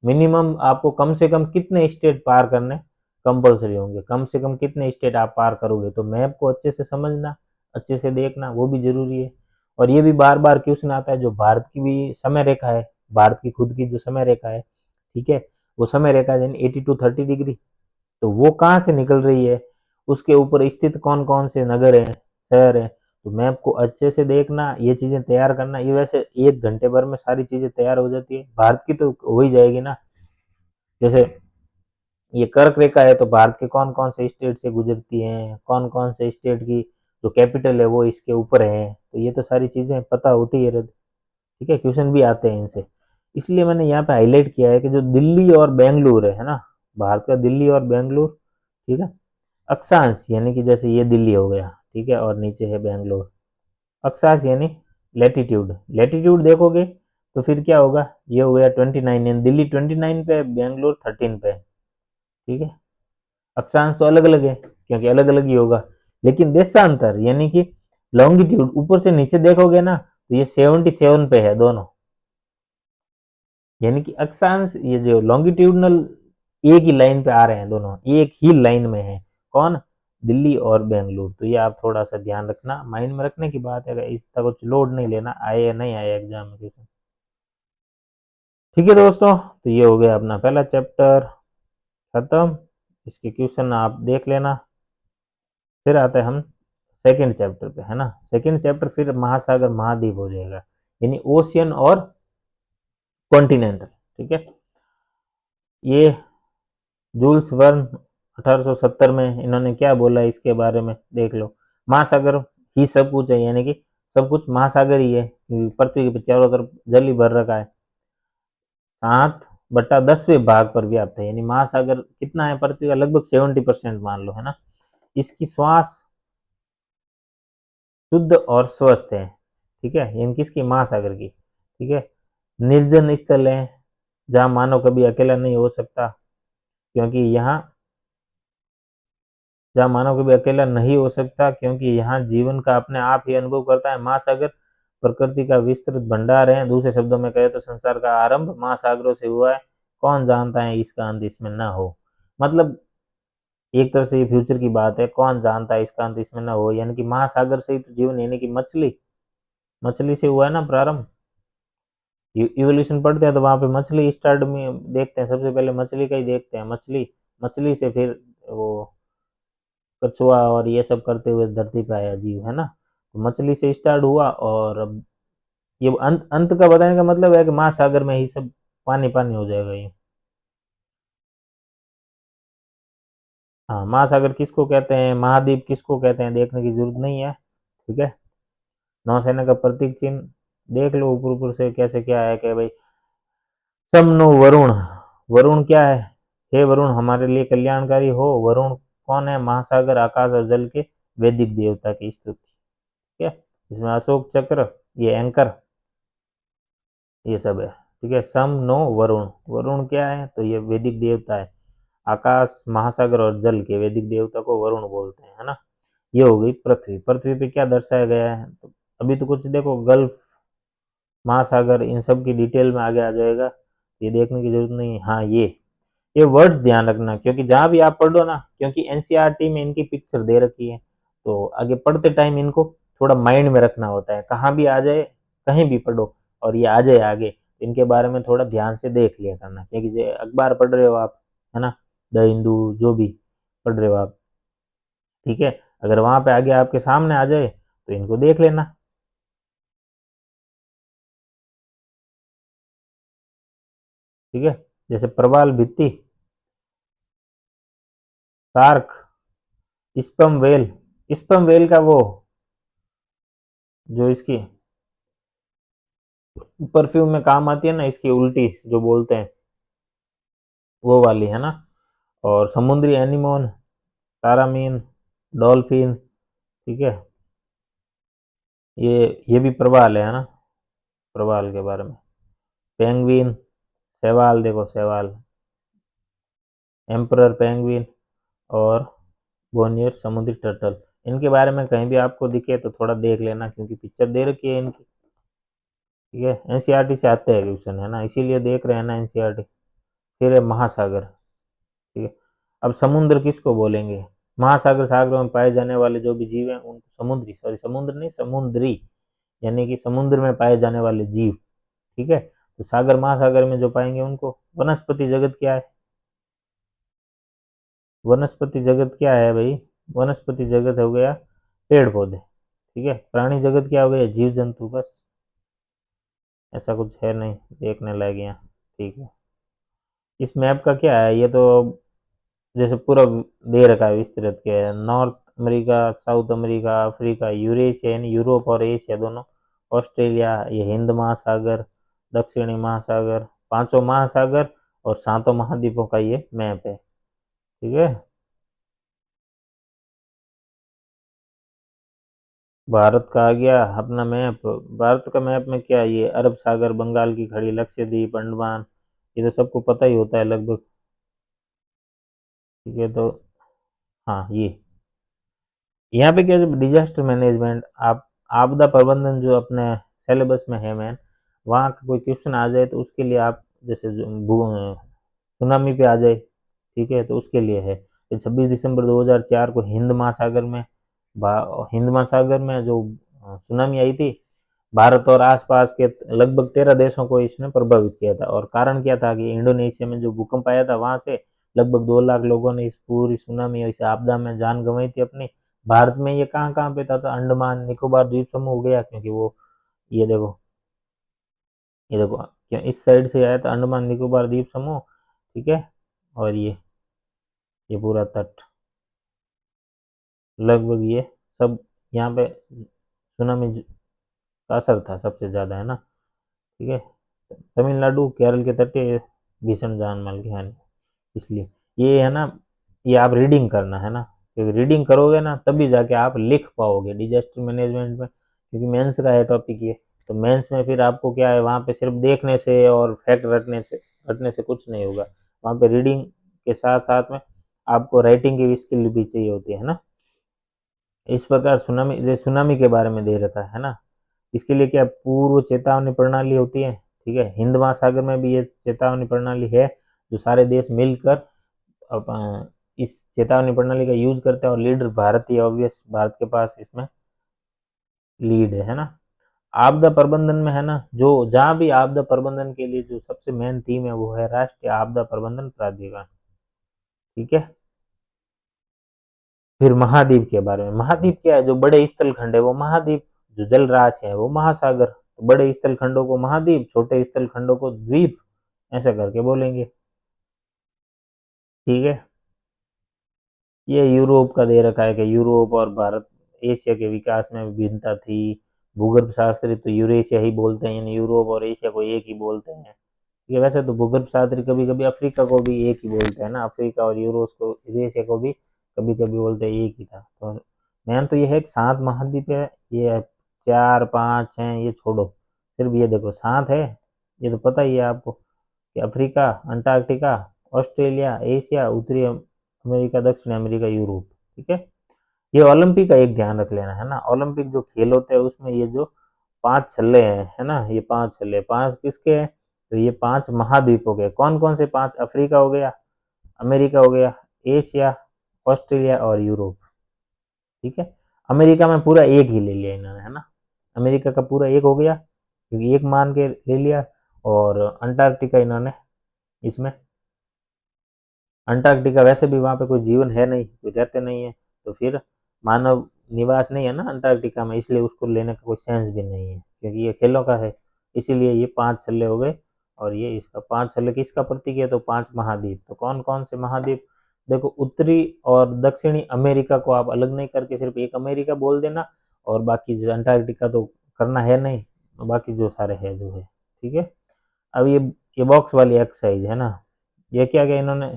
मिनिमम आपको कम से कम कितने स्टेट पार करने कंपलसरी होंगे, कम से कम कितने स्टेट आप पार करोगे। तो मैप को अच्छे से समझना, अच्छे से देखना वो भी जरूरी है। और ये भी बार बार क्वेश्चन आता है जो भारत की भी समय रेखा है, भारत की खुद की जो समय रेखा है, ठीक है, वो समय रेखा यानी 80 to 30 डिग्री, तो वो कहाँ से निकल रही है, उसके ऊपर स्थित कौन कौन से नगर हैं, शहर हैं। तो मैप को अच्छे से देखना, ये चीजें तैयार करना, ये वैसे 1 घंटे भर में सारी चीजें तैयार हो जाती है, भारत की तो हो ही जाएगी ना। जैसे ये कर्क रेखा है तो भारत के कौन कौन से स्टेट से गुजरती है, कौन कौन से स्टेट की जो कैपिटल है वो इसके ऊपर है, तो ये तो सारी चीजें पता होती है, ठीक है, क्वेश्चन भी आते हैं इनसे। इसलिए मैंने यहाँ पे हाईलाइट किया है कि जो दिल्ली और बेंगलुरु है ना, भारत का दिल्ली और बेंगलुरु, ठीक है, अक्षांश यानी कि जैसे ये दिल्ली हो गया, ठीक है, और नीचे है बेंगलोर, अक्षांश यानी लेटीट्यूड, लेटीट्यूड देखोगे तो फिर क्या होगा, ये हो गया 29, यानी दिल्ली 29 पे, बेंगलोर 13 पे, ठीक है। अक्षांश तो अलग अलग है क्योंकि अलग अलग ही होगा, लेकिन देशांतर यानी कि लॉन्गिट्यूड ऊपर से नीचे देखोगे ना तो ये 77 पे है दोनों, यानी कि अक्षांश ये जो लॉन्गिट्यूडनल एक ही लाइन पे आ रहे हैं, दोनों एक ही लाइन में है, कौन, दिल्ली और बेंगलुरु। तो ये आप थोड़ा सा ध्यान रखना, माइंड में रखने की बात है, इसका कुछ लोड नहीं लेना, आए या नहीं आए एग्जाम में क्वेश्चन, ठीक है दोस्तों। तो ये हो गया अपना पहला चैप्टर खत्म, इसके क्वेश्चन आप देख लेना। फिर आते हैं हम सेकंड चैप्टर पे, है ना। सेकंड चैप्टर फिर महासागर महाद्वीप हो जाएगा, यानी ओशियन और कॉन्टिनेंटल। ठीक है, ये जूल्स वर्न 1870 में इन्होंने क्या बोला इसके बारे में देख लो। महासागर ही सब कुछ है, यानी कि सब कुछ महासागर ही है, पृथ्वी के चारों तरफ जल ही भर रखा है। 7/10वें भाग पर व्याप्त है, यानी महासागर कितना है पृथ्वी का, लगभग 70% मान लो, है ना। इसकी श्वास शुद्ध और स्वस्थ है। ठीक है, यानी किसकी, महासागर की। ठीक है, निर्जन स्थल है जहाँ मानव कभी अकेला नहीं हो सकता, क्योंकि यहाँ जहाँ मानव कभी अकेला नहीं हो सकता, क्योंकि यहाँ जीवन का अपने आप ही अनुभव करता है। महासागर प्रकृति का विस्तृत भंडार है। दूसरे शब्दों में कहे तो संसार का आरंभ महासागरों से हुआ है। कौन जानता है इसका अंत इसमें न हो। मतलब एक तरह से ये फ्यूचर की बात है, कौन जानता है इसका अंत इसमें न हो, यानी कि महासागर से ही तो जीवन, यानी कि मछली, मछली से हुआ है ना प्रारंभ। इवोल्यूशन पढ़ते हैं तो वहां पे मछली स्टार्ट में देखते हैं, सबसे पहले मछली का ही देखते हैं। मछली, मछली से फिर वो कछुआ और ये सब करते हुए धरती पे आया जीव, है ना। तो मछली से स्टार्ट हुआ, और अब ये अंत, अंत का बताने का मतलब है कि महासागर में ही सब पानी पानी हो जाएगा ये। हाँ, महासागर किसको कहते हैं, महाद्वीप किसको कहते हैं, देखने की जरूरत नहीं है। ठीक है, नौसेना का प्रतीक चिन्ह देख लो ऊपर ऊपर से कैसे क्या है कि भाई समनो वरुण, वरुण क्या है, हे वरुण हमारे लिए कल्याणकारी हो। वरुण कौन है, महासागर आकाश और जल के वैदिक देवता की स्तुति। ठीक है, इसमें अशोक चक्र, ये एंकर, ये सब है। ठीक है, सम नो वरुण, वरुण क्या है तो ये वैदिक देवता है। आकाश, महासागर और जल के वैदिक देवता को वरुण बोलते हैं, है ना। ये हो गई पृथ्वी। पृथ्वी पे क्या दर्शाया गया है, तो अभी तो कुछ देखो, गल्फ, महासागर, इन सब की डिटेल में आगे आ जाएगा, ये देखने की जरूरत नहीं है। हाँ, ये वर्ड्स ध्यान रखना, क्योंकि जहां भी आप पढ़ो ना, क्योंकि एनसीईआरटी में इनकी पिक्चर दे रखी है, तो आगे पढ़ते टाइम इनको थोड़ा माइंड में रखना होता है, कहाँ भी आ जाए, कहीं भी पढ़ो और ये आ जाए आगे, इनके बारे में थोड़ा ध्यान से देख लिया करना। क्योंकि जो अखबार पढ़ रहे हो आप, है ना, द हिंदू जो भी पढ़ रहे हो आप, ठीक है, अगर वहां पे आगे आपके सामने आ जाए तो इनको देख लेना। ठीक है, जैसे प्रवाल भित्ति, shark, sperm whale, sperm whale का वो जो इसकी परफ्यूम में काम आती है ना, इसकी उल्टी जो बोलते हैं, वो वाली, है ना। और समुद्री एनिमोन, तारामीन, डॉल्फिन, ठीक है, ये भी प्रवाल है ना, प्रवाल के बारे में। पेंगुइन, शैवाल, देखो शैवाल, एम्परर पेंगुइन और बोनियर समुद्री टर्टल, इनके बारे में कहीं भी आपको दिखे तो थोड़ा देख लेना, क्योंकि पिक्चर दे रखी है इनकी। ठीक है, एनसीईआरटी से आते हैं क्वेश्चन, है ना, इसीलिए देख रहे हैं ना एनसीईआरटी। फिर है महासागर। ठीक है, अब समुद्र किसको बोलेंगे, महासागर, सागरों में पाए जाने वाले जो भी जीव हैं उनको समुद्री, सॉरी समुद्र नहीं, समुद्री, यानी कि समुद्र में पाए जाने वाले जीव। ठीक है, तो सागर महासागर में जो पाएंगे उनको। वनस्पति जगत क्या है, वनस्पति जगत क्या है भाई, वनस्पति जगत हो गया पेड़ पौधे। ठीक है, प्राणी जगत क्या हो गया, जीव जंतु, बस, ऐसा कुछ है नहीं देखने लायक यहाँ। ठीक है, इस मैप का क्या है, ये तो जैसे पूरा दे रखा है विस्तृत के, north America, south America, Africa, Eurasia यानी यूरोप और एशिया दोनों, ऑस्ट्रेलिया, ये हिंद महासागर, दक्षिणी महासागर, पांचों महासागर और सातों महाद्वीपों का ये मैप है। ठीक है, भारत का आ गया अपना मैप। भारत का मैप में क्या, ये अरब सागर, बंगाल की खाड़ी, लक्षद्वीप, अंडमान, ये तो सबको पता ही होता है लगभग। ठीक है, तो हाँ, ये यहाँ पे क्या, जब डिजास्टर मैनेजमेंट, आप आपदा प्रबंधन जो अपने सिलेबस में है मैन, वहाँ का कोई क्वेश्चन आ जाए तो उसके लिए आप, जैसे सुनामी पे आ जाए, ठीक है, तो उसके लिए है। 26 दिसंबर 2004 को हिंद महासागर में जो सुनामी आई थी, भारत और आसपास के लगभग 13 देशों को इसने प्रभावित किया था। और कारण क्या था कि इंडोनेशिया में जो भूकंप आया था, वहां से लगभग 2 लाख लोगों ने इस पूरी सुनामी, इस आपदा में जान गंवाई थी अपनी। भारत में ये कहाँ कहाँ पे था, तो अंडमान निकोबार द्वीप समूह हो गया, क्योंकि वो ये देखो, ये देखो क्या इस साइड से आया था अंडमान निकोबार द्वीप समूह, ठीक है। और ये पूरा तट लगभग ये सब यहाँ पे सुनामी का असर था सबसे ज़्यादा, है ना, ठीक है। तमिलनाडु केरल के तटीय भीषण जानमाल की हानि, इसलिए ये है ना, ये आप रीडिंग करना है ना, क्योंकि रीडिंग करोगे ना तभी जाके आप लिख पाओगे डिजास्टर मैनेजमेंट में, क्योंकि मेंस का है टॉपिक ये। तो मेंस में फिर आपको क्या है, वहाँ पे सिर्फ देखने से और फैक्ट रटने से कुछ नहीं होगा, वहाँ पे रीडिंग के साथ साथ में आपको राइटिंग की भी स्किल भी चाहिए होती है ना। इस प्रकार सुनामी के बारे में दे रखा है ना। इसके लिए क्या पूर्व चेतावनी प्रणाली होती है, ठीक है। हिंद महासागर में भी ये चेतावनी प्रणाली है, जो सारे देश मिलकर इस चेतावनी प्रणाली का यूज करते हैं, और लीडर भारत ही ऑब्वियस, भारत के पास इसमें लीड है ना। आपदा प्रबंधन में है ना, जो जहाँ भी आपदा प्रबंधन के लिए जो सबसे मेन थीम है वो है राष्ट्रीय आपदा प्रबंधन प्राधिकरण, ठीक है। फिर महाद्वीप के बारे में, महाद्वीप क्या है, जो बड़े स्थल खंड है वो महाद्वीप, जो जल राशि है वो महासागर, तो बड़े स्थल खंडों को महाद्वीप, छोटे स्थल खंडों को द्वीप, ऐसा करके बोलेंगे, ठीक है। ये यूरोप का दे रखा है कि यूरोप और भारत एशिया के विकास में विभिन्नता थी। भूगर्भ शास्त्री तो यूरेशिया ही बोलते हैं, यानी यूरोप और एशिया को एक ही बोलते हैं। ये वैसे तो भूगर्भ शास्त्री कभी कभी अफ्रीका को भी एक ही बोलते हैं ना, अफ्रीका और यूरेशिया को भी कभी कभी बोलते हैं एक ही था। तो मेन तो ये है कि 7 महाद्वीप है, ये 4 5 6 ये छोड़ो, सिर्फ ये देखो 7 है। ये तो पता ही है आपको कि अफ्रीका, अंटार्कटिका, ऑस्ट्रेलिया, एशिया, उत्तरी अमेरिका, दक्षिण अमेरिका, यूरोप, ठीक है। ये ओलंपिक का एक ध्यान रख लेना है ना, ओलंपिक जो खेल होते हैं उसमें ये जो 5 छल्ले हैं, है ना, ये 5 छल्ले, 5 किसके हैं, तो ये 5 महाद्वीप हो गए। कौन कौन से 5, अफ्रीका हो गया, अमेरिका हो गया, एशिया, ऑस्ट्रेलिया और यूरोप, ठीक है। अमेरिका में पूरा एक ही ले लिया इन्होंने, है ना, अमेरिका का पूरा एक हो गया, क्योंकि एक मान के ले लिया। और अंटार्कटिका इन्होंने इसमें, अंटार्कटिका वैसे भी वहाँ पे कोई जीवन है नहीं, कोई रहते नहीं है, तो फिर मानव निवास नहीं है ना अंटार्कटिका में, इसलिए उसको लेने का कोई सेंस भी नहीं है, क्योंकि ये खेलों का है। इसीलिए ये 5 छल्ले हो गए। और ये इसका 5 छल्ले किसका प्रतीक है, तो 5 महाद्वीप, तो कौन कौन से महाद्वीप, देखो उत्तरी और दक्षिणी अमेरिका को आप अलग नहीं करके सिर्फ एक अमेरिका बोल देना, और बाकी जो अंटार्कटिका तो करना है नहीं, बाकी जो सारे है जो है, ठीक है। अब ये बॉक्स वाली एक्सरसाइज है ना, ये क्या क्या इन्होंने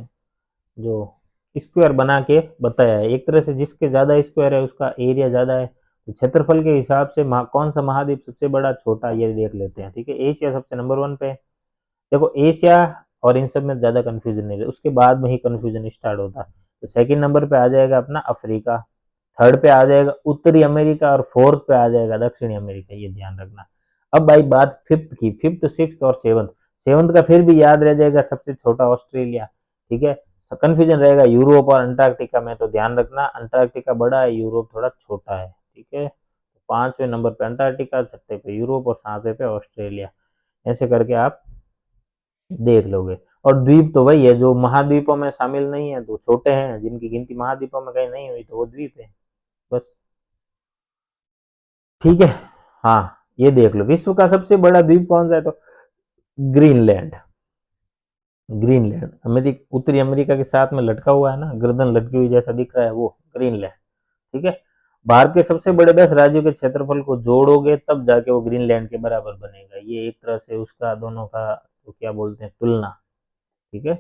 जो स्क्वायर बना के बताया है, एक तरह से जिसके ज़्यादा स्क्वायर है उसका एरिया ज़्यादा है, तो क्षेत्रफल के हिसाब से कौन सा महाद्वीप सबसे बड़ा छोटा, ये देख लेते हैं, ठीक है। एशिया सबसे नंबर 1 पे है। देखो एशिया और इन सब में ज़्यादा कन्फ्यूजन नहीं है, उसके बाद में ही कन्फ्यूजन स्टार्ट होता है। तो सेकंड नंबर पे आ जाएगा अपना अफ्रीका, थर्ड पे आ जाएगा उत्तरी अमेरिका, और फोर्थ पे आ जाएगा दक्षिणी अमेरिका, ये ध्यान रखना। अब भाई बात फिफ्थ की, फिफ्थ सिक्स और सेवंथ, सेवंथ का फिर भी याद रह जाएगा सबसे छोटा ऑस्ट्रेलिया, ठीक है। कंफ्यूजन रहेगा यूरोप और अंटार्कटिका में, तो ध्यान रखना अंटार्कटिका बड़ा है, यूरोप थोड़ा छोटा है, ठीक है। 5वें नंबर पे अंटार्कटिका, छठे पे यूरोप और 7वें पे ऑस्ट्रेलिया, ऐसे करके आप देख लोगे। और द्वीप तो वही है जो महाद्वीपों में शामिल नहीं है, तो छोटे हैं, जिनकी गिनती महाद्वीपों में कहीं नहीं हुई तो वो द्वीप है, बस, ठीक है। हाँ, ये देख लो विश्व का सबसे बड़ा द्वीप कौन सा है, तो ग्रीनलैंड, ग्रीनलैंड उत्तरी अमेरिका के साथ में लटका हुआ है ना, गर्दन लटकी हुई जैसा दिख रहा है, वो ग्रीनलैंड, ठीक है। भारत के सबसे बड़े 10 राज्यों के क्षेत्रफल को जोड़ोगे तब जाके वो ग्रीनलैंड के बराबर बनेगा, ये एक तरह से उसका दोनों का तो क्या बोलते हैं तुलना, ठीक है।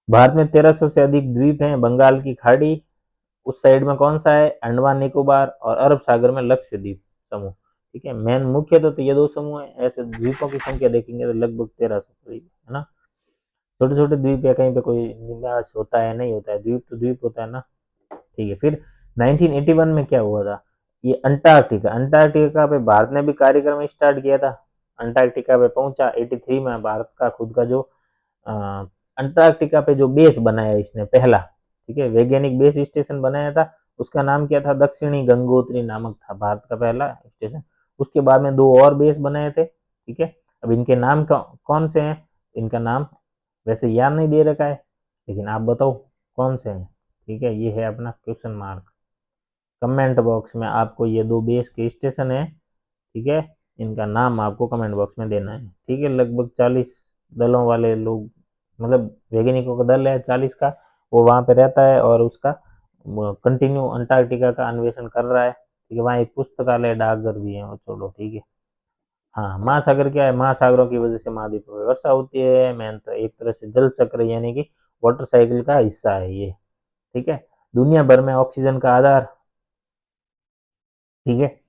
भारत में 1300 से अधिक द्वीप हैं, बंगाल की खाड़ी उस साइड में कौन सा है, अंडमान निकोबार, और अरब सागर में लक्षद्वीप समूह, ठीक है। मेन मुख्य तो ये 2 समूह है, ऐसे द्वीपों की संख्या देखेंगे तो लगभग 1300 करीब, है ना। छोटे छोटे द्वीप या कहीं पे कोई निवास होता है नहीं होता है, द्वीप तो द्वीप होता है ना, ठीक है। फिर 1981 में क्या हुआ था, ये अंटार्कटिका, अंटार्कटिका पे भारत ने भी कार्यक्रम स्टार्ट किया था, अंटार्कटिका पे पहुंचा 83 में, भारत का खुद का जो अंटार्कटिका पे जो बेस बनाया इसने पहला, ठीक है, वैज्ञानिक बेस स्टेशन बनाया था, उसका नाम क्या था, दक्षिणी गंगोत्री नामक था भारत का पहला स्टेशन। उसके बाद में 2 और बेस बनाए थे, ठीक है। अब इनके नाम कौन से हैं, इनका नाम वैसे याद नहीं दे रखा है, लेकिन आप बताओ कौन से हैं, ठीक है, ये है अपना क्वेश्चन मार्क। कमेंट बॉक्स में आपको ये 2 बेस के स्टेशन है, ठीक है, इनका नाम आपको कमेंट बॉक्स में देना है, ठीक है। लगभग 40 दलों वाले लोग, मतलब वैज्ञानिकों का दल है 40 का, वो वहाँ पे रहता है और उसका कंटिन्यू अंटार्कटिका का अन्वेषण कर रहा है, ठीक है। वहाँ एक पुस्तकालय, डाकघर भी है, वो छोड़ो, ठीक है। हाँ, महासागर क्या है, महासागरों की वजह से महाद्वीपों में वर्षा होती है, मेन तो एक तरह से जल चक्र यानी कि वाटर साइकिल का हिस्सा है ये, ठीक है। दुनिया भर में ऑक्सीजन का आधार, ठीक है।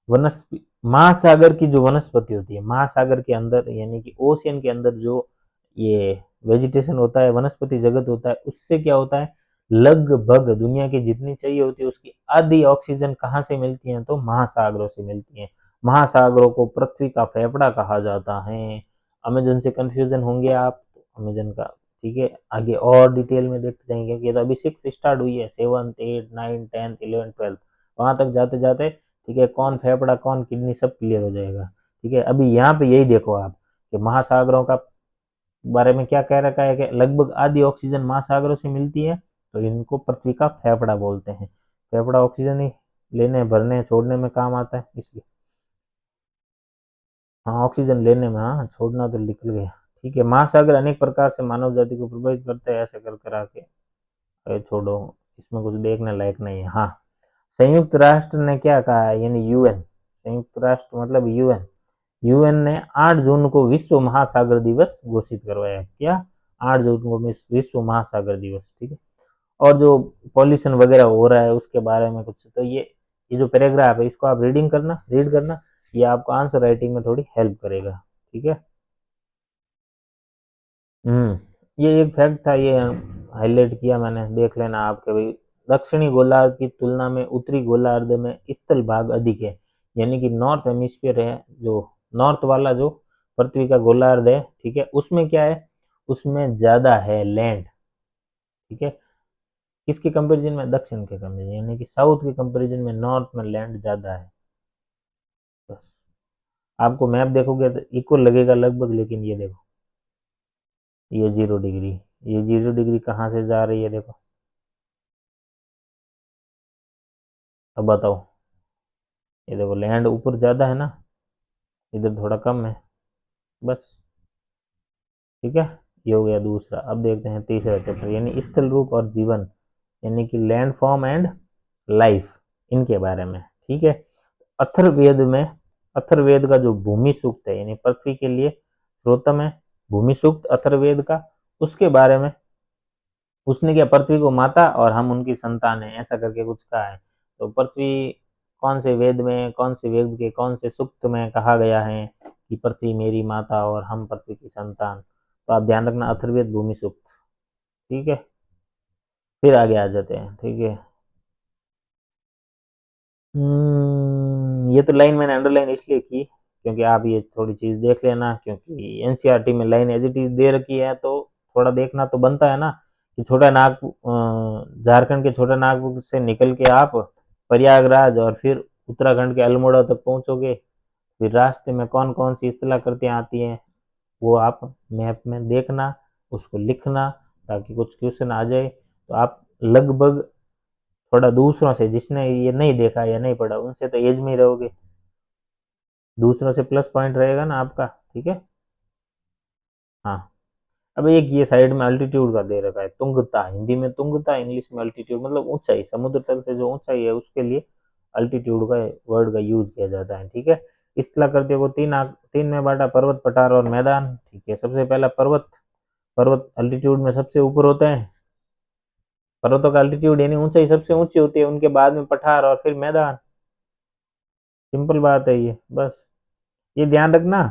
वनस्पति, महासागर की जो वनस्पति होती है, महासागर के अंदर यानी कि ओशियन के अंदर जो ये वेजिटेशन होता है, वनस्पति जगत होता है, उससे क्या होता है, लगभग दुनिया की जितनी चाहिए होती है उसकी आधी ऑक्सीजन कहाँ से मिलती है, तो महासागरों से मिलती है। महासागरों को पृथ्वी का फेफड़ा कहा जाता है। अमेजन से कंफ्यूजन होंगे आप, अमेजन का, ठीक है, आगे और डिटेल में देखते जाएंगे, क्योंकि तो अभी 6 स्टार्ट हुई है, 7, 8, 9, 10, 11, 12, वहां तक जाते जाते, ठीक है, कौन फेफड़ा कौन किडनी सब क्लियर हो जाएगा, ठीक है। अभी यहाँ पे यही देखो आप कि महासागरों का बारे में क्या कह रखा है कि लगभग आधी ऑक्सीजन महासागरों से मिलती है, तो इनको पृथ्वी का फेफड़ा बोलते हैं। फेफड़ा ऑक्सीजन ही लेने, भरने, छोड़ने में काम आता है, इसलिए। हाँ, ऑक्सीजन लेने में, हाँ, छोड़ना तो निकल गया, ठीक है। महासागर अनेक प्रकार से मानव जाति को प्रभावित करते हैं, ऐसे कर करा के, अरे छोड़ो, इसमें कुछ देखने लायक नहीं है। हाँ, संयुक्त राष्ट्र ने क्या कहा है, यानी यूएन, संयुक्त राष्ट्र मतलब यूएन, यूएन ने 8 जून को विश्व महासागर दिवस घोषित करवाया। क्या, 8 जून को विश्व महासागर दिवस, ठीक है। और जो पॉल्यूशन वगैरह हो रहा है उसके बारे में कुछ, तो ये जो पैराग्राफ है इसको आप रीड करना, ये आपको आंसर राइटिंग में थोड़ी हेल्प करेगा, ठीक है। ये एक फैक्ट था, ये हाईलाइट किया मैंने, देख लेना आपके भाई। दक्षिणी गोलार्ध की तुलना में उत्तरी गोलार्ध में स्थल भाग अधिक है, यानी कि नॉर्थ हेमिस्फीयर है, जो नॉर्थ वाला जो पृथ्वी का गोलार्ध है, ठीक है, उसमें क्या है, उसमें ज्यादा है लैंड, ठीक है। किसके कंपैरिजन में, दक्षिण के कंपैरिजन, यानी कि साउथ के कंपैरिजन में नॉर्थ में लैंड ज्यादा है, बस। आपको मैप देखोगे तो इक्वल लगेगा लगभग, लेकिन ये देखो, ये 0 डिग्री, ये 0 डिग्री कहाँ से जा रही है, देखो। अब बताओ, ये देखो लैंड ऊपर ज़्यादा है ना, इधर थोड़ा कम है, बस, ठीक है। ये हो गया दूसरा। अब देखते हैं तीसरा चैप्टर, यानी स्थल रूप और जीवन, यानी कि लैंड फॉर्म एंड लाइफ, इनके बारे में, ठीक है। अथर्ववेद में, अथर्ववेद का जो भूमि सूक्त है, यानी पृथ्वी के लिए श्रोतम है भूमि सूक्त अथर्ववेद का, उसके बारे में उसने क्या, पृथ्वी को माता और हम उनकी संतान है, ऐसा करके कुछ कहा है। तो पृथ्वी कौन से वेद में, कौन से वेद के कौन से सूक्त में कहा गया है कि पृथ्वी मेरी माता और हम पृथ्वी की संतान, तो आप ध्यान रखना, अथर्ववेद भूमि सूक्त, ठीक है। फिर आगे आ जाते हैं, ठीक है। ये तो लाइन मैंने अंडरलाइन इसलिए की क्योंकि आप ये थोड़ी चीज देख लेना, क्योंकि एनसीईआरटी में लाइन एज इट इज दे रखी है, तो थोड़ा देखना तो बनता है ना, कि छोटा नागपुर, झारखंड के छोटा नागपुर से निकल के आप प्रयागराज और फिर उत्तराखंड के अल्मोड़ा तक पहुंचोगे, फिर रास्ते में कौन कौन सी स्थलाकृतियाँ आती हैं वो आप मैप में देखना, उसको लिखना, ताकि कुछ क्वेश्चन आ जाए तो आप लगभग थोड़ा दूसरों से, जिसने ये नहीं देखा या नहीं पढ़ा, उनसे तो एज में ही रहोगे, दूसरों से प्लस पॉइंट रहेगा ना आपका, ठीक है। हाँ, अब एक ये साइड में अल्टीट्यूड का दे रखा है, तुंगता, हिंदी में तुंगता, इंग्लिश में अल्टीट्यूड, मतलब ऊंचाई, समुद्र तल से जो ऊंचाई है उसके लिए अल्टीट्यूड का वर्ड का यूज किया जाता है, ठीक है। इस कलाकृतियों को तीन में बांटा, पर्वत, पठार और मैदान, ठीक है। सबसे पहला पर्वत, पर्वत अल्टीट्यूड में सबसे ऊपर होते हैं, पर्वतों का अल्टीट्यूड यानी ऊंचाई सबसे ऊंची होती है, उनके बाद में पठार और फिर मैदान, सिंपल बात है ये, बस ये ध्यान रखना।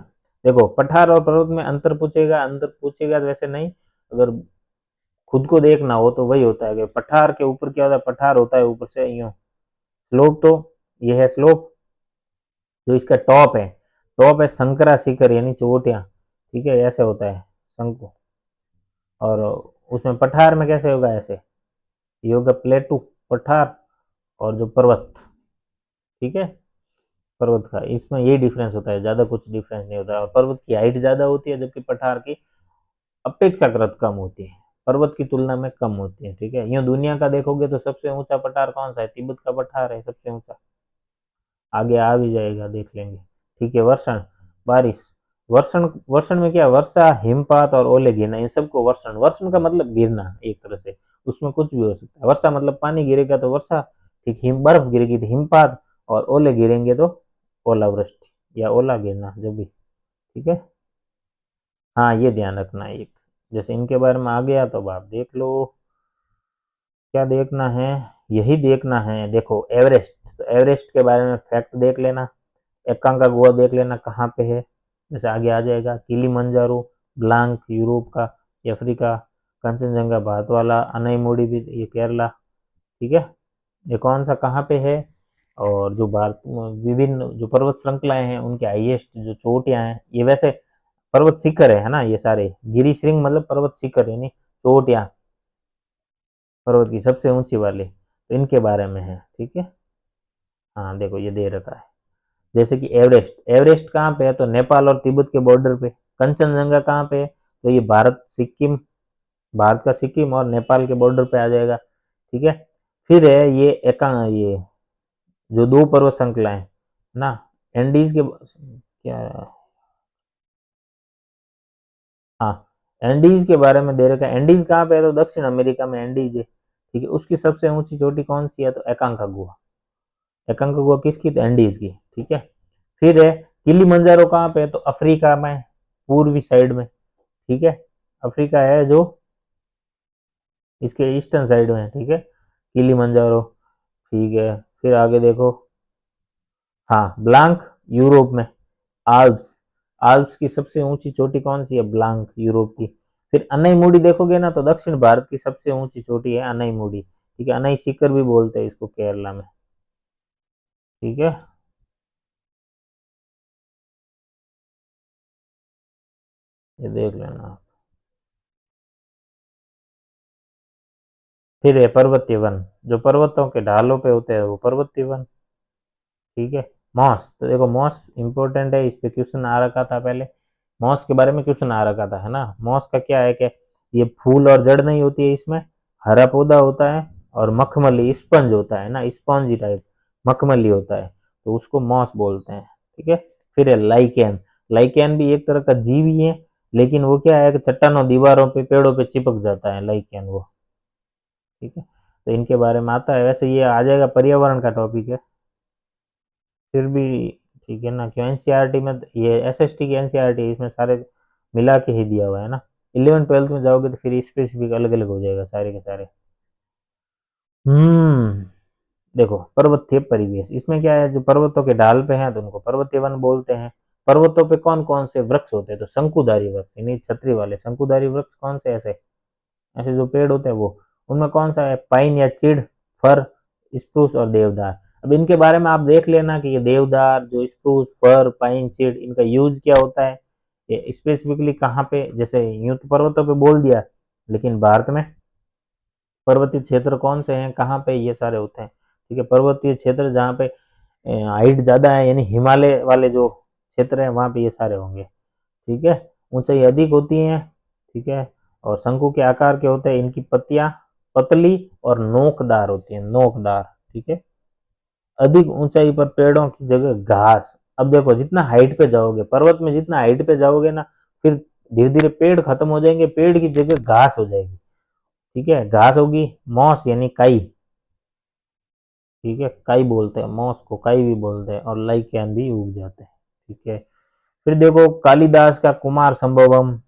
देखो, पठार और पर्वत में अंतर पूछेगा तो वैसे नहीं, अगर खुद को देखना हो तो वही होता है कि पठार के ऊपर क्या होता है, पठार होता है ऊपर से यूं, स्लोप तो ये है स्लोप, जो इसका टॉप है शंकरा शिखर यानी चोटियां, ठीक है, ऐसे होता है शंकु। और उसमें पठार में कैसे होगा, ऐसे, ये होगा प्लेटू, पठार, और जो पर्वत, ठीक है, पर्वत का इसमें यही डिफरेंस होता है, ज्यादा कुछ डिफरेंस नहीं होता है। और पर्वत की हाइट ज्यादा होती है जबकि पठार की अपेक्षाकृत कम होती है, पर्वत की तुलना में कम होती है। ठीक है, यूं दुनिया का देखोगे तो सबसे ऊंचा पठार कौन सा है? तिब्बत का पठार है सबसे ऊंचा, आगे आ भी जाएगा, देख लेंगे। ठीक है, वर्षण, बारिश, वर्षण, वर्षण में क्या, वर्षा, हिमपात और ओले गिरना, इन सबको वर्षण, वर्षण का मतलब गिरना एक तरह से, उसमें कुछ भी हो सकता है। वर्षा मतलब पानी गिरेगा तो वर्षा, ठीक, हिम बर्फ गिरेगी तो हिमपात, और ओले गिरेंगे तो ओलावृष्टि या ओला गिरना, जो भी। ठीक है, हाँ ये ध्यान रखना है। एक जैसे इनके बारे में आ गया तो अब आप देख लो क्या देखना है, यही देखना है। देखो एवरेस्ट, तो एवरेस्ट के बारे में फैक्ट देख लेना, एकांकागुआ देख लेना कहाँ पे है, जैसे आगे आ जाएगा। किलीमंजारो, ब्लांक यूरोप का, अफ्रीका, कंचनजंगा भारत वाला, अनाईमुड़ी भी ये केरला। ठीक है, ये कौन सा कहाँ पे है, और जो भारत विभिन्न जो पर्वत श्रृंखलाएं हैं उनके हाईएस्ट जो चोटियां हैं, ये वैसे पर्वत शिखर है ना, ये सारे गिरी श्रृंग मतलब पर्वत शिखर यानी चोटियां, पर्वत की सबसे ऊंची वाली, तो इनके बारे में है। ठीक है, हाँ देखो ये दे रखा है। जैसे कि एवरेस्ट, एवरेस्ट कहाँ पे है? तो नेपाल और तिब्बत के बॉर्डर पे। कंचनजंगा कहाँ पे है? तो ये भारत सिक्किम, भारत का सिक्किम और नेपाल के बॉर्डर पे आ जाएगा। ठीक है, फिर है ये एका, ये जो दो पर्वत श्रृंखलाएं ना, एंडीज के, क्या, हाँ एंडीज के बारे में दे रखा है। एंडीज कहाँ पे है? तो दक्षिण अमेरिका में एंडीज है। ठीक है, उसकी सबसे ऊंची चोटी कौन सी है? तो एकांकागुआ, एकांकागुआ किसकी? तो एंडीज की। ठीक है, फिर है किलीमंजारो कहाँ पे है? तो अफ्रीका में, पूर्वी साइड में। ठीक है, अफ्रीका है जो इसके ईस्टर्न साइड में। ठीक है, किलीमंजारो। ठीक है, फिर आगे देखो, हाँ ब्लांक यूरोप में, आल्प्स, आल्प्स की सबसे ऊंची चोटी कौन सी है? ब्लांक यूरोप की। फिर अनाईमुड़ी देखोगे ना तो दक्षिण भारत की सबसे ऊंची चोटी है अनाईमुड़ी। ठीक है, अनाई शिखर भी बोलते हैं इसको केरला में। ठीक है, ये देख लेना। फिर है पर्वतीय वन, जो पर्वतों के ढालों पे होते हैं वो पर्वतीय वन। ठीक है, मॉस, तो देखो मॉस इंपॉर्टेंट है, इस पे क्वेश्चन आ रखा था पहले, मॉस के बारे में क्वेश्चन आ रखा था, है ना। मॉस का क्या है कि ये फूल और जड़ नहीं होती है इसमें, हरा पौधा होता है, और मखमली स्पंज होता है ना, स्पंजी टाइप मखमली होता है, तो उसको मॉस बोलते हैं। ठीक है, फिर है लाइकेन, लाइकेन भी एक तरह का जीव ही है, लेकिन वो क्या है कि चट्टानों, दीवारों पे, पेड़ों पे चिपक जाता है लाइकेन वो। ठीक है, तो इनके बारे में आता है। वैसे ये आ जाएगा, पर्यावरण का टॉपिक है, फिर भी ठीक है ना, क्यों एनसीईआरटी में, ये एसएसटी की एनसीईआरटी, इसमें सारे मिला के ही दिया हुआ है ना। 11th 12th में जाओगे तो फिर स्पेसिफिक अलग अलग हो जाएगा सारे के सारे। हम्म, देखो पर्वतीय परिवेश, इसमें क्या है, जो पर्वतों के ढाल पे हैं तो उनको पर्वतीय वन बोलते हैं। पर्वतों पे कौन कौन से वृक्ष होते हैं? तो शंकुधारी वृक्ष, यानी छतरी वाले शंकुधारी वृक्ष कौन से? ऐसे ऐसे जो पेड़ होते हैं वो, उनमें कौन सा है? पाइन या चीड़, फर, स्प्रूस और देवदार। अब इनके बारे में आप देख लेना कि ये देवदार, जो स्प्रूस, फर, पाइन, चीड़, इनका यूज क्या होता है, ये स्पेसिफिकली कहाँ पे, जैसे यूं तो पर्वतों पे बोल दिया, लेकिन भारत में पर्वतीय क्षेत्र कौन से हैं, कहाँ पे ये सारे होते हैं? ठीक है, पर्वतीय क्षेत्र जहाँ पे हाइट ज्यादा है, यानी हिमालय वाले जो क्षेत्र है वहां पे ये सारे होंगे। ठीक है, ऊंचाई अधिक होती है। ठीक है, और शंकु के आकार के होते हैं, इनकी पत्तियां पतली और नोकदार होती है, नोकदार। ठीक है, अधिक ऊंचाई पर पेड़ों की जगह घास। अब देखो जितना हाइट पे जाओगे, पर्वत में जितना हाइट पे जाओगे ना, फिर धीरे धीरे पेड़ खत्म हो जाएंगे, पेड़ की जगह घास हो जाएगी। ठीक है, घास होगी, मॉस यानी काई। ठीक है, काई बोलते हैं, मॉस को काई भी बोलते हैं, और लाइकेन भी उग जाते हैं। ठीक है, फिर देखो कालिदास का कुमार संभवम,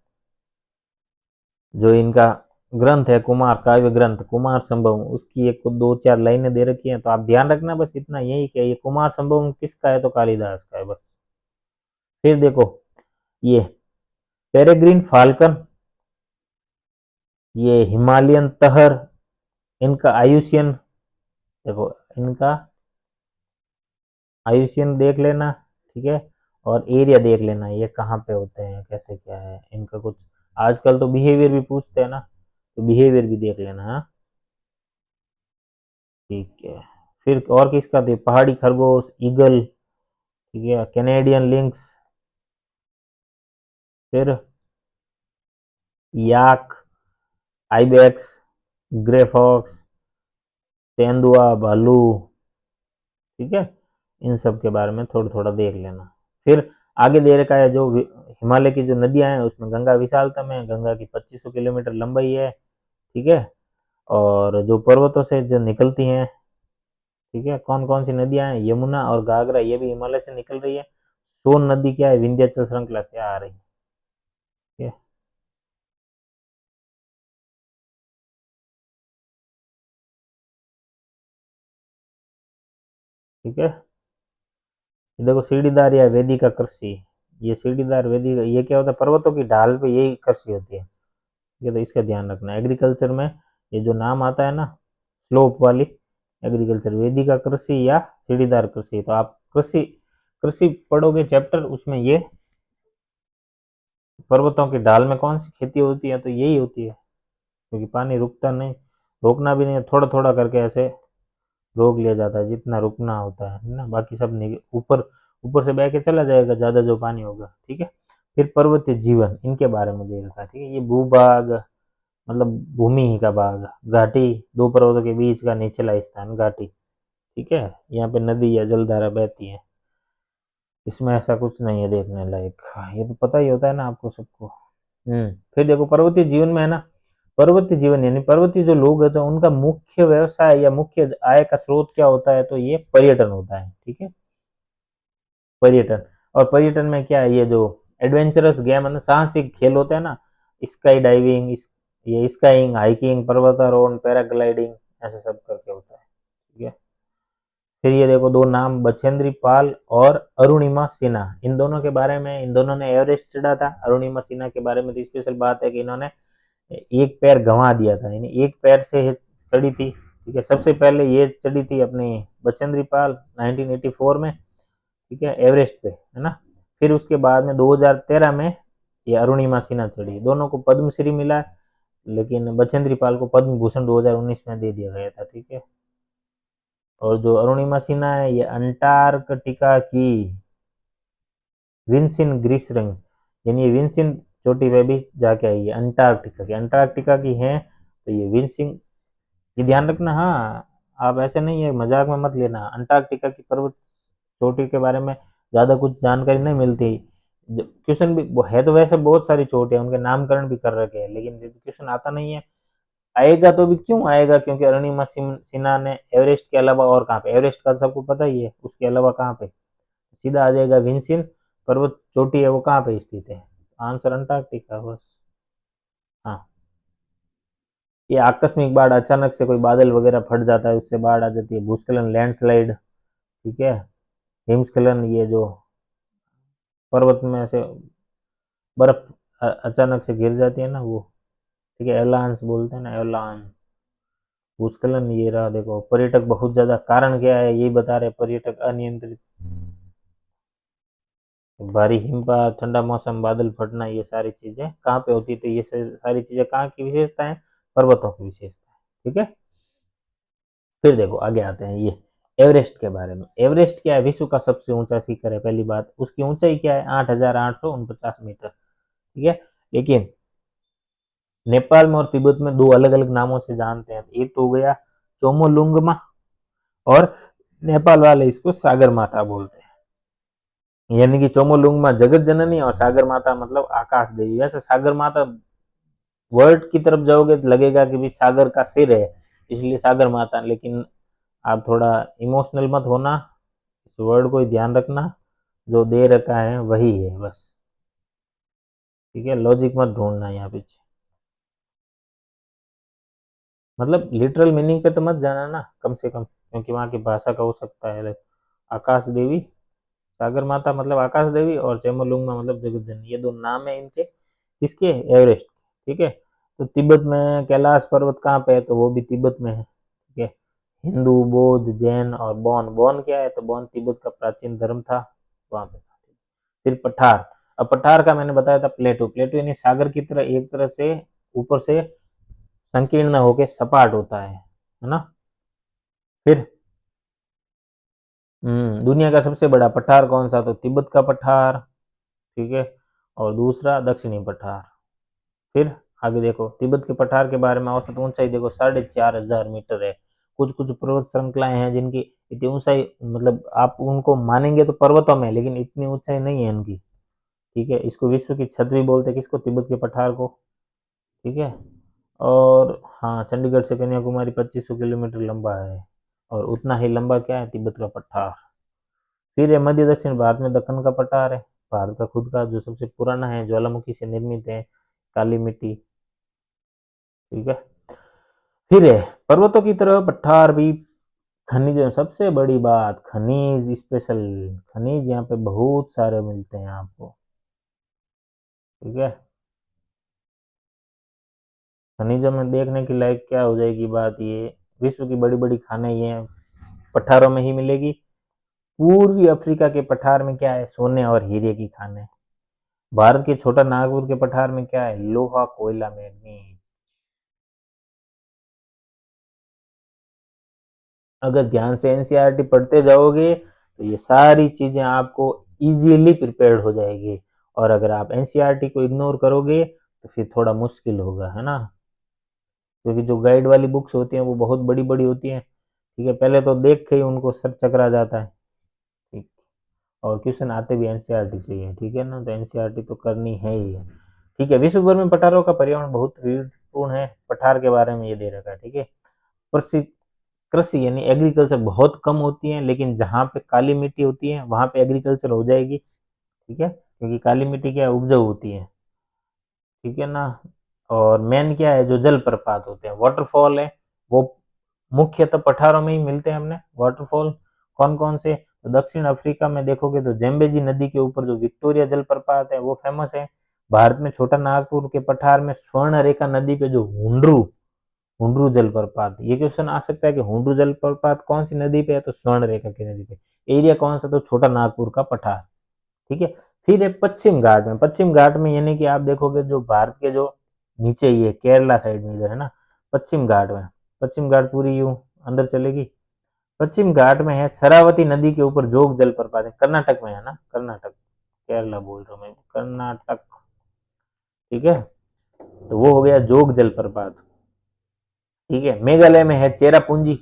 जो इनका ग्रंथ है, कुमार काव्य ग्रंथ कुमार संभवम, उसकी एक दो चार लाइनें दे रखी हैं, तो आप ध्यान रखना बस इतना, यही क्या, ये कुमार संभवम किसका है? तो कालिदास का है बस। फिर देखो ये पेरेग्रीन फाल्कन, ये हिमालयन तहर, इनका आयुष्यन, देखो इनका आयुष्यन देख लेना। ठीक है, और एरिया देख लेना, ये कहाँ पे होते हैं, कैसे क्या है इनका कुछ, आजकल तो बिहेवियर भी पूछते हैं ना, तो बिहेवियर भी देख लेना। हाँ ठीक है, फिर और किसका थे? पहाड़ी खरगोश, ईगल। ठीक है, कैनेडियन लिंक्स, फिर याक, आइबेक्स, ग्रे फॉक्स, तेंदुआ, भालू, ठीक है, इन सब के बारे में थोड़ा थोड़ा देख लेना। फिर आगे दे रखा है जो हिमालय की जो नदियां हैं उसमें गंगा विशालतम है, गंगा की 2500 किलोमीटर लंबाई है, ठीक है। और जो पर्वतों से जो निकलती हैं, ठीक है, कौन कौन सी नदियां हैं, यमुना और घाघरा, ये भी हिमालय से निकल रही है। सोन नदी क्या है, विंध्याचल श्रृंखला से आ रही है, ठीक है। ठीक है, ये देखो सीढ़ीदार या वेदिका कृषि, ये सीढ़ीदार वेदिका, ये क्या होता है, पर्वतों की ढाल पे यही कृषि होती है, ठीक है। तो इसका ध्यान रखना। एग्रीकल्चर में ये जो नाम आता है ना, स्लोप वाली एग्रीकल्चर, वेदिका कृषि या सीढ़ीदार कृषि, तो आप कृषि कृषि पढ़ोगे चैप्टर, उसमें ये पर्वतों की ढाल में कौन सी खेती होती है, तो यही होती है, क्योंकि पानी रुकता नहीं, रोकना भी नहीं, थोड़ा थोड़ा करके ऐसे रोक लिया जाता है जितना रुकना होता है ना, बाकी सब ऊपर ऊपर से बह के चला जाएगा ज़्यादा जो पानी होगा, ठीक है। फिर पर्वतीय जीवन, इनके बारे में दे रखा है, ठीक है। ये भूभाग मतलब भूमि ही का भाग, घाटी, दो पर्वतों के बीच का निचला स्थान घाटी, ठीक है। यहाँ पे नदी या जलधारा बहती है, इसमें ऐसा कुछ नहीं है देखने लायक, ये तो पता ही होता है ना आपको सबको। फिर देखो पर्वतीय जीवन में है ना, पर्वतीय जीवन यानी पर्वतीय जो लोग हैं तो उनका मुख्य व्यवसाय या मुख्य आय का स्रोत क्या होता है, तो ये पर्यटन होता है, ठीक है, पर्यटन। और पर्यटन में क्या है, ये जो एडवेंचरस गेम है ना, साहसिक खेल होते हैं ना, स्काई डाइविंग, ये स्काइंग, हाइकिंग, पर्वतारोहण, पैराग्लाइडिंग, ऐसे सब करके होता है, ठीक है। फिर ये देखो दो नाम, बछेंद्री पाल और अरुणिमा सिन्हा, इन दोनों के बारे में, इन दोनों ने एवरेस्ट चढ़ा था। अरुणिमा सिन्हा के बारे में तो स्पेशल बात है कि इन्होंने एक पैर गंवा दिया था, यानी एक पैर से चढ़ी थी, ठीक है। सबसे पहले ये चढ़ी थी अपनी बचेंद्री पाल 1984 में, ठीक है, एवरेस्ट पे, है ना। फिर उसके बाद में 2013 में ये अरुणिमा सिन्हा चढ़ी, दोनों को पद्मश्री मिला, लेकिन बचेंद्री पाल को पद्म भूषण 2019 में दे दिया गया था, ठीक है। और जो अरुणिमा सिन्हा है ये अंटार्कटिका की विंसिन ग्रीसरंग, यानी ये विंसिन चोटी पे भी जाके आई है, अंटार्कटिका की है, तो ये विंसिन, ये ध्यान रखना। हाँ, आप ऐसे नहीं है, मजाक में मत लेना, अंटार्कटिका की पर्वत चोटी के बारे में ज़्यादा कुछ जानकारी नहीं मिलती। क्वेश्चन भी है तो वैसे बहुत सारी चोटियाँ, उनके नामकरण भी कर रखे हैं, लेकिन क्वेश्चन आता नहीं है। आएगा तो भी क्यों आएगा, क्योंकि अरुणिमा सिन्हा ने एवरेस्ट के अलावा और कहाँ पे, एवरेस्ट का सबको पता ही है, उसके अलावा कहाँ पे, सीधा आ जाएगा विंसिन पर्वत चोटी है, वो कहाँ पे स्थित है, आंसर अंटार्कटिका, बस। हाँ, ये आकस्मिक बाढ़, अचानक से कोई बादल वगैरह फट जाता है, उससे बाढ़ आ जाती है। भूस्खलन, लैंडस्लाइड, ठीक है। हिमस्खलन, ये जो पर्वत में से बर्फ अचानक से गिर जाती है ना, वो, ठीक है, एवलांस बोलते हैं ना, एवलांस। भूस्खलन ये रहा, देखो पर्यटक बहुत ज्यादा, कारण क्या है यही बता रहे, पर्यटक अनियंत्रित, भारी हिमपात, ठंडा मौसम, बादल फटना, ये सारी चीजें कहाँ पे होती है, तो ये सारी चीजें कहाँ की विशेषता है, पर्वतों की विशेषता है, ठीक है। फिर देखो आगे आते हैं ये एवरेस्ट के बारे में। एवरेस्ट क्या है, विश्व का सबसे ऊंचा शिखर है, पहली बात, उसकी ऊंचाई क्या है, 8,849 मीटर, ठीक है। लेकिन नेपाल में और तिब्बत में दो अलग अलग नामों से जानते हैं, एक तो हो गया चोमोलुंगमा, और नेपाल वाले इसको सागर माता बोलते हैं, यानी कि चोमोलुंगमा जगत जननी और सागर माता मतलब आकाश देवी। वैसे सागर माता वर्ड की तरफ जाओगे तो लगेगा कि भी सागर का सिर है, इसलिए सागर माता, लेकिन आप थोड़ा इमोशनल मत होना, इस वर्ड को ही ध्यान रखना, जो दे रखा है वही है बस, ठीक है, लॉजिक मत ढूंढना यहाँ पीछे, मतलब लिटरल मीनिंग पे तो मत जाना ना कम से कम, क्योंकि वहाँ की भाषा का हो सकता है। आकाश देवी, सागर माता मतलब आकाश देवी, और चेमोलुंगमा मतलब जगत जननी, ये दो नाम है इनके, किसके, एवरेस्ट, ठीक है। तो तिब्बत में कैलाश पर्वत कहाँ पे है, तो वो भी तिब्बत में है, ठीक है। हिंदू, बौद्ध, जैन और बौन, बौन क्या है, तो बौन तिब्बत का प्राचीन धर्म था, वहां पे था। फिर पठार, अब पठार का मैंने बताया था प्लेटो, प्लेटो यानी सागर की तरह एक तरह से ऊपर से संकीर्ण होके सपाट होता है ना। फिर दुनिया का सबसे बड़ा पठार कौन सा, तो तिब्बत का पठार, ठीक है, और दूसरा दक्षिणी पठार। फिर आगे देखो तिब्बत के पठार के बारे में औसत ऊंचाई देखो 4,500 मीटर है। कुछ कुछ पर्वत श्रृंखलाएं हैं जिनकी इतनी ऊंचाई मतलब आप उनको मानेंगे तो पर्वतों में, लेकिन इतनी ऊंचाई नहीं है इनकी। ठीक है, इसको विश्व की छत भी बोलते हैं, किसको, तिब्बत के पठार को। ठीक है, और हाँ, चंडीगढ़ से कन्याकुमारी 2500 किलोमीटर लंबा है, और उतना ही लंबा क्या है, तिब्बत का पठार। फिर है मध्य दक्षिण भारत में दक्कन का पठार है, भारत का खुद का जो सबसे पुराना है, ज्वालामुखी से निर्मित है, काली मिट्टी। ठीक है, फिर है पर्वतों की तरह पठार भी खनिज, सबसे बड़ी बात खनिज स्पेशल, खनिज यहाँ पे बहुत सारे मिलते हैं आपको। ठीक है, खनिजों में देखने की लायक क्या हो जाएगी बात, ये विश्व की बड़ी बड़ी खानें ये पठारों में ही मिलेगी। पूर्वी अफ्रीका के पठार में क्या है, सोने और हीरे की खानें। भारत के छोटा नागपुर के पठार में क्या है, लोहा कोयला मैग्नीज। अगर ध्यान से एनसीईआरटी पढ़ते जाओगे तो ये सारी चीजें आपको इजीली प्रिपेयर्ड हो जाएगी, और अगर आप एनसीईआरटी को इग्नोर करोगे तो फिर थोड़ा मुश्किल होगा, है ना, क्योंकि जो गाइड वाली बुक्स होती हैं वो बहुत बड़ी बड़ी होती हैं। ठीक है, पहले तो देख के ही उनको सर चकरा जाता है। ठीक, और क्वेश्चन आते भी एनसीईआरटी से ही है। ठीक है ना, तो एनसीईआरटी तो करनी है ही है। ठीक है, विश्व भर में पठारों का पर्यावरण बहुत विविधपूर्ण है, पठार के बारे में ये दे रखा है। ठीक है, कृषि कृषि यानी एग्रीकल्चर बहुत कम होती है, लेकिन जहाँ पे काली मिट्टी होती है वहां पे एग्रीकल्चर हो जाएगी। ठीक है, क्योंकि काली मिट्टी क्या है, उपजाऊ होती है। ठीक है ना, और मेन क्या है, जो जलप्रपात होते हैं, वाटरफॉल है, वो मुख्यतः पठारों में ही मिलते हैं हमने वाटरफॉल। कौन कौन से, तो दक्षिण अफ्रीका में देखोगे तो जेम्बेजी नदी के ऊपर जो विक्टोरिया जलप्रपात है वो फेमस है। भारत में छोटा नागपुर के पठार में स्वर्ण रेखा नदी पे जो हुंड्रू हुंड्रू जलप्रपात, ये क्वेश्चन आ सकता है कि हुंड्रू जलप्रपात कौन सी नदी पे है, तो स्वर्ण रेखा की नदी पे। एरिया कौन सा, तो छोटा नागपुर का पठार। ठीक है, फिर है पश्चिम घाट में, पश्चिम घाट में यानी कि आप देखोगे जो भारत के जो नीचे ये केरला साइड में इधर है ना, पश्चिम घाट में, पश्चिम घाट पूरी यूं अंदर चलेगी। पश्चिम घाट में है शरावती नदी के ऊपर जोग जलप्रपात है, कर्नाटक में है ना, कर्नाटक, केरला बोल रहा हूँ मैं, कर्नाटक। ठीक है, तो वो हो गया जोग जलप्रपात। ठीक है, मेघालय में है चेरापूंजी,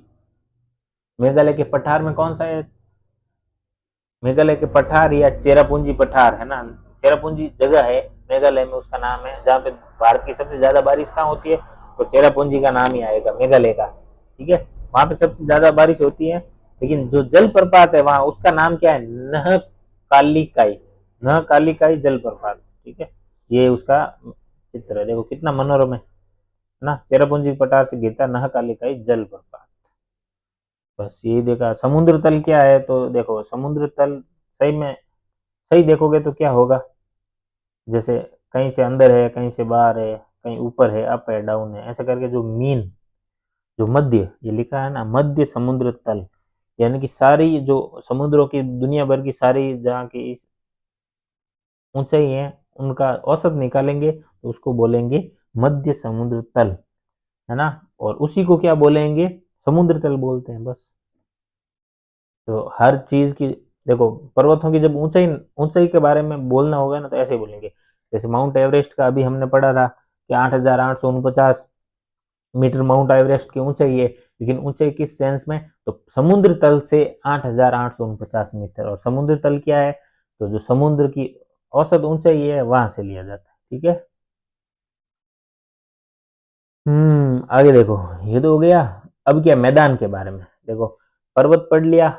मेघालय के पठार में कौन सा है, मेघालय के पठार या चेरापूंजी पठार है ना, चेरापूंजी जगह है मेघालय में, उसका नाम है, जहाँ पे भारत की सबसे ज्यादा बारिश कहाँ होती है, तो चेरापूंजी का नाम ही आएगा मेघालय का। ठीक है, वहां पे सबसे ज्यादा बारिश होती है, लेकिन जो जलप्रपात है वहां, उसका नाम क्या है, नह कालिकाई, नह कालिकाई जलप्रपात। ठीक है, ये उसका चित्र है, देखो कितना मनोरम है ना, चेरापूंजी पठार से गिरता नह कालिकाई जलप्रपात। बस यही देखा। समुद्र तल क्या है, तो देखो समुद्र तल सही में, सही देखोगे तो क्या होगा, जैसे कहीं से अंदर है, कहीं से बाहर है, कहीं ऊपर है, अप है, डाउन है, ऐसे करके जो मीन, जो मध्य ये लिखा है ना, मध्य समुद्र तल, यानी कि सारी जो समुद्रों की दुनिया भर की सारी जहाँ की इस ऊंचाई है उनका औसत निकालेंगे तो उसको बोलेंगे मध्य समुद्र तल, है ना, और उसी को क्या बोलेंगे, समुद्र तल बोलते हैं बस। तो हर चीज की, देखो पर्वतों की जब ऊंचाई ऊंचाई के बारे में बोलना होगा ना तो ऐसे बोलेंगे। जैसे माउंट एवरेस्ट का अभी हमने पढ़ा था कि 8,849 मीटर माउंट एवरेस्ट की ऊंचाई है, लेकिन ऊंचाई किस सेंस में, तो समुद्र तल से 8,849 मीटर, और समुद्र तल क्या है, तो जो समुद्र की औसत ऊंचाई है वहां से लिया जाता है। ठीक है, आगे देखो, ये तो हो गया। अब क्या, मैदान के बारे में देखो, पर्वत पढ़ लिया,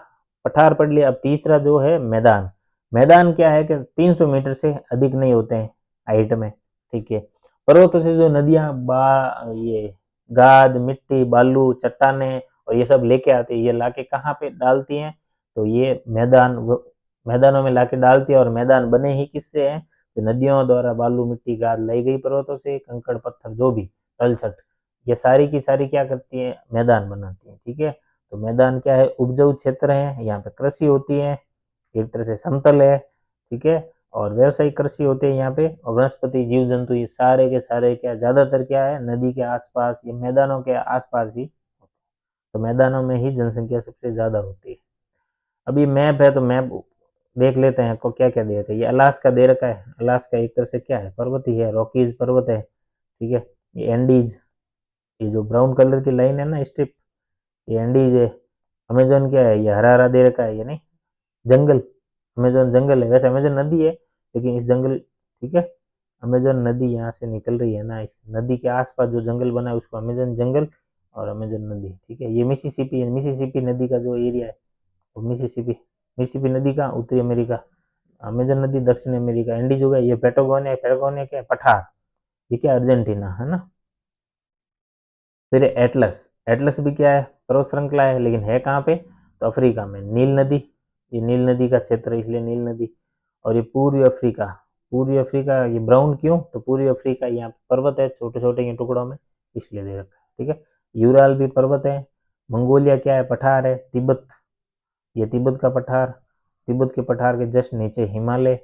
पठार पढ़ लिया, अब तीसरा जो है मैदान। मैदान क्या है कि 300 मीटर से अधिक नहीं होते हैं हाइट में। ठीक है, पर्वतों से जो नदियां ये गाद मिट्टी बालू चट्टाने और ये सब लेके आती है, ये लाके कहाँ पे डालती हैं, तो ये मैदानों में लाके डालती है, और मैदान बने ही किससे हैं, तो नदियों द्वारा बालू मिट्टी गाद लाई गई पर्वतों से, कंकड़ पत्थर जो भी तलछट, ये सारी की सारी क्या करती है, मैदान बनाती है। ठीक है, तो मैदान क्या है, उपजाऊ क्षेत्र है, यहाँ पे कृषि होती है, एक तरह से समतल है। ठीक है, और व्यवसायिक कृषि होते हैं यहाँ पे, और वनस्पति जीव जंतु ये सारे के सारे क्या, ज्यादातर क्या है, नदी के आसपास, ये मैदानों के आसपास ही, तो मैदानों में ही जनसंख्या सबसे ज्यादा होती है। अभी मैप है तो मैप देख लेते हैं को क्या क्या दे रखा है। ये अलास्का दे रखा है, अलास्का एक तरह से क्या है, पर्वत ही है, रॉकीज पर्वत है। ठीक है। ये एंडीज, ये जो ब्राउन कलर की लाइन है ना स्ट्रिप, ये एंडीज है। अमेजोन क्या है, ये हरा हरा दे रखा है, ये नहीं जंगल, अमेजोन जंगल है। वैसे अमेजोन नदी है लेकिन इस जंगल, ठीक है, अमेजोन नदी यहाँ से निकल रही है ना, इस नदी के आसपास जो जंगल बना है उसको अमेजोन जंगल और अमेजोन नदी, ठीक है। ये मिसिसिपी है, मिसिसिपी नदी का जो एरिया है वो मिसिसिपी, मिसिसिपी नदी का उत्तरी अमेरिका, अमेजन नदी दक्षिण अमेरिका, एंडीज हो गया। ये पेटागोनिया, पेटागोनिया क्या है, पठार, ये क्या अर्जेंटीना है ना। फिर एटलस, एटलस भी क्या है, पर्वत श्रृंखला है, लेकिन है कहाँ पे, तो अफ्रीका में। नील नदी, ये नील नदी का क्षेत्र है इसलिए नील नदी। और ये पूर्वी अफ्रीका, पूर्वी अफ्रीका, ये ब्राउन क्यों, तो पूर्वी अफ्रीका यहाँ पर्वत है छोटे छोटे के टुकड़ों में इसलिए दे रखा है, ठीक है। यूराल भी पर्वत है। मंगोलिया क्या है, पठार है। तिब्बत, ये तिब्बत का पठार, तिब्बत के पठार के जस्ट नीचे हिमालय,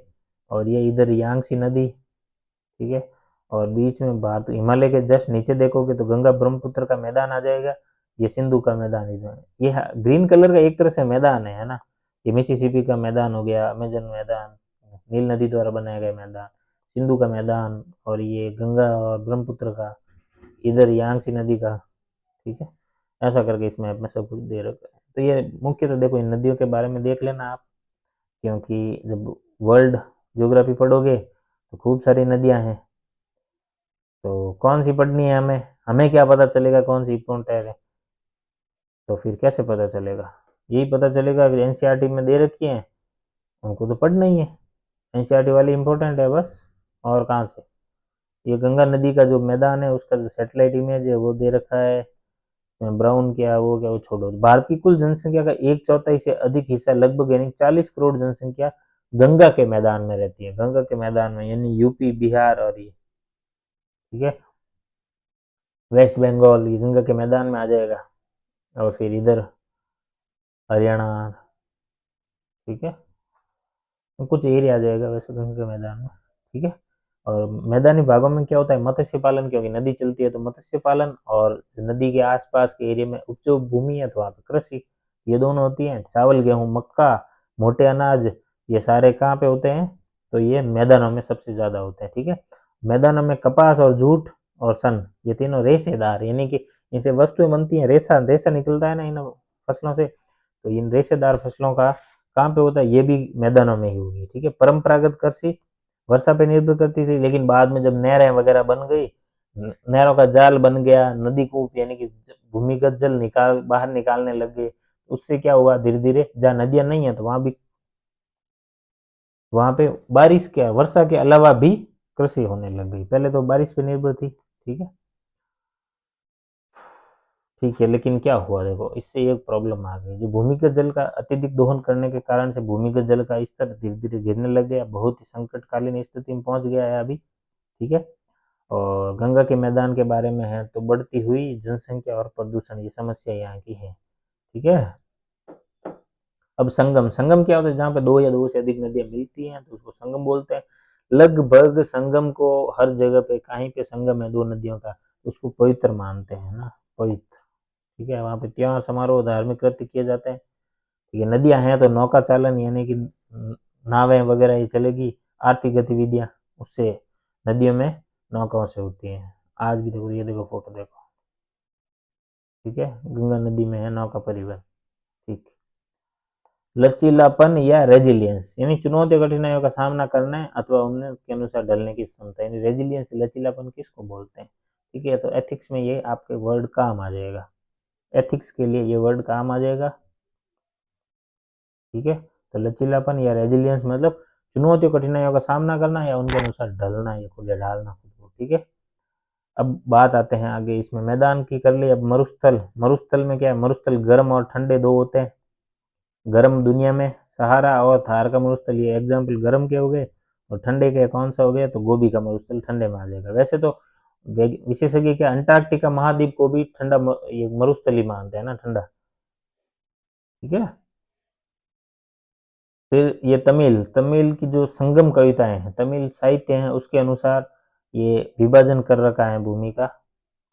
और ये इधर यांगसी नदी, ठीक है। और बीच में भारत, हिमालय के जस्ट नीचे देखोगे तो गंगा ब्रह्मपुत्र का मैदान आ जाएगा, ये सिंधु का मैदान इधर, ये ग्रीन कलर का एक तरह से मैदान है ना। ये मिसिसिपी का मैदान हो गया, अमेजन मैदान, नील नदी द्वारा बनाया गया मैदान, सिंधु का मैदान, और ये गंगा और ब्रह्मपुत्र का, इधर यांगसी नदी का, ठीक है। ऐसा करके इस मैप में सब कुछ दे रखा है। तो ये मुख्यतः देखो इन नदियों के बारे में देख लेना आप, क्योंकि जब वर्ल्ड ज्योग्राफी पढ़ोगे तो खूब सारी नदियां हैं, तो कौन सी पढ़नी है हमें, हमें क्या पता चलेगा कौन सी इंपॉर्टेंट है, तो फिर कैसे पता चलेगा, यही पता चलेगा कि एनसीईआरटी में दे रखी है, उनको तो पढ़ना ही है, एनसीईआरटी वाली इंपॉर्टेंट है बस, और कहाँ से। ये गंगा नदी का जो मैदान है उसका जो सैटेलाइट इमेज है वो दे रखा है, ब्राउन क्या वो क्या, वो छोड़ो। भारत की कुल जनसंख्या का एक चौथाई से अधिक हिस्सा, लगभग यानी 40 करोड़ जनसंख्या गंगा के मैदान में रहती है, गंगा के मैदान में, यानी यूपी, बिहार और ये, ठीक है, वेस्ट बंगाल, ये गंगा के मैदान में आ जाएगा। और फिर इधर हरियाणा, ठीक है, तो कुछ एरिया आ जाएगा वैसे गंगा के मैदान में, ठीक है। और मैदानी भागों में क्या होता है, मत्स्य पालन, क्योंकि नदी चलती है तो मत्स्य पालन, और नदी के आसपास के एरिया में उपजाऊ भूमि है तो वहाँ पे कृषि, ये दोनों होती हैं। चावल, गेहूँ, मक्का, मोटे अनाज, ये सारे कहाँ पे होते हैं, तो ये मैदानों में सबसे ज़्यादा होते हैं, ठीक है। मैदानों में कपास और जूट और सन, ये तीनों रेशेदार, यानी कि इनसे वस्तुएं बनती हैं, रेशा रेशा निकलता है ना इन फसलों से, तो इन रेशेदार फसलों का कहाँ पे होता है, ये भी मैदानों में ही होगी, ठीक है। परंपरागत कृषि वर्षा पे निर्भर करती थी, लेकिन बाद में जब नहरें वगैरह बन गई, नहरों का जाल बन गया, नदी कूप यानी कि भूमिगत जल निकाल बाहर निकालने लग गए, उससे क्या हुआ, धीरे धीरे जहाँ नदियां नहीं है तो वहां भी, वहां पे बारिश क्या, वर्षा के अलावा भी कृषि होने लग गई, पहले तो बारिश पे निर्भर थी, ठीक है, ठीक है। लेकिन क्या हुआ, देखो इससे एक प्रॉब्लम आ गई, जो भूमिगत जल का अत्यधिक दोहन करने के कारण से भूमिगत जल का स्तर धीरे धीरे गिरने लग गया, बहुत ही संकटकालीन स्थिति में पहुंच गया है अभी, ठीक है। और गंगा के मैदान के बारे में है तो बढ़ती हुई जनसंख्या और प्रदूषण, ये समस्या यहाँ की है, ठीक है। अब संगम, संगम क्या होता है, जहाँ पे दो या दो से अधिक नदियां मिलती हैं तो उसको संगम बोलते हैं। लगभग संगम को हर जगह पे, कहीं पे संगम है दो नदियों का, उसको पवित्र मानते हैं ना, पवित्र, ठीक है। वहाँ पे त्योहार, समारोह, धार्मिक कृत्य किए जाते हैं, ठीक है। नदियां हैं तो नौका चालन यानी कि नावें वगैरह ये चलेगी, आर्थिक गतिविधियां उससे नदियों में नौकाओं से होती हैं। आज भी देखो, ये देखो फोटो देखो, ठीक है, गंगा नदी में है नौका परिवहन, ठीक। लचीलापन या रेजिलियंस, यानी चुनौती कठिनाइयों का सामना करने अथवा उनके अनुसार ढलने की क्षमता, यानी रेजिलियंस, लचीलापन किसको बोलते हैं, ठीक है। तो एथिक्स में ये आपके वर्ड काम आ जाएगा, एथिक्स के लिए ये वर्ड काम आ जाएगा, ठीक है। तो लचीलापन या रेजिलियंस मतलब चुनौतियों कठिनाइयों का सामना करना या उनके अनुसार ढलना या खुद ढालना खुद को, ठीक है। अब बात आते हैं आगे, इसमें मैदान की कर ली। अब मरुस्थल, मरुस्थल में क्या है, मरुस्थल गर्म और ठंडे दो होते हैं। गर्म दुनिया में सहारा और थार का मरुस्थल, ये एग्जाम्पल गर्म के हो गए, और ठंडे के कौन सा हो गया, तो गोबी का मरुस्थल ठंडे में आ जाएगा। वैसे तो विशेषज्ञ क्या अंटार्कटिका महाद्वीप को भी ठंडा ये मरुस्थल ही मानते हैं ना, ठंडा, ठीक है। फिर ये तमिल, तमिल की जो संगम कविताएं हैं, तमिल साहित्य हैं, उसके अनुसार ये विभाजन कर रखा है भूमि का,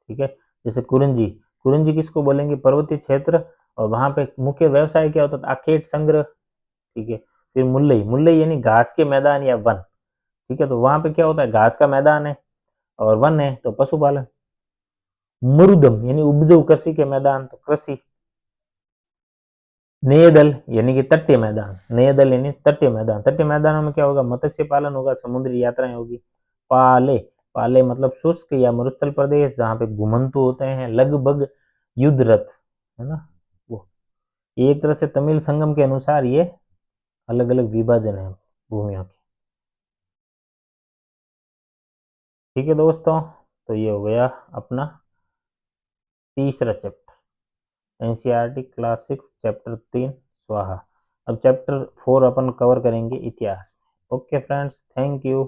ठीक है। जैसे कुरंजी, कुरंजी किसको बोलेंगे, पर्वतीय क्षेत्र, और वहां पे मुख्य व्यवसाय क्या होता था, आखेट संग्रह, ठीक है। फिर मुल्लई, मुल्लई यानी घास के मैदान या वन, ठीक है। तो वहां पे क्या होता है, घास का मैदान है, और वन है तो पशुपालन। मरुदम यानी उपजाऊ कृषि के मैदान तो कृषि। नेयदल यानी कि तटीय मैदान, नेयदल यानी तटीय मैदान, तटीय मैदानों में क्या होगा, मत्स्य पालन होगा, समुद्री यात्राएं होगी। पाले, पाले मतलब शुष्क या मरुस्थल प्रदेश जहाँ पे घुमंतु होते हैं। लगभग युद्ध रथ, है ना, वो एक तरह से तमिल संगम के अनुसार ये अलग अलग विभाजन है भूमियों के। ठीक है दोस्तों, तो ये हो गया अपना तीसरा चैप्टर, एनसीईआरटी क्लास 6 चैप्टर 3 स्वाहा। अब चैप्टर 4 अपन कवर करेंगे इतिहास में। Okay friends, thank you.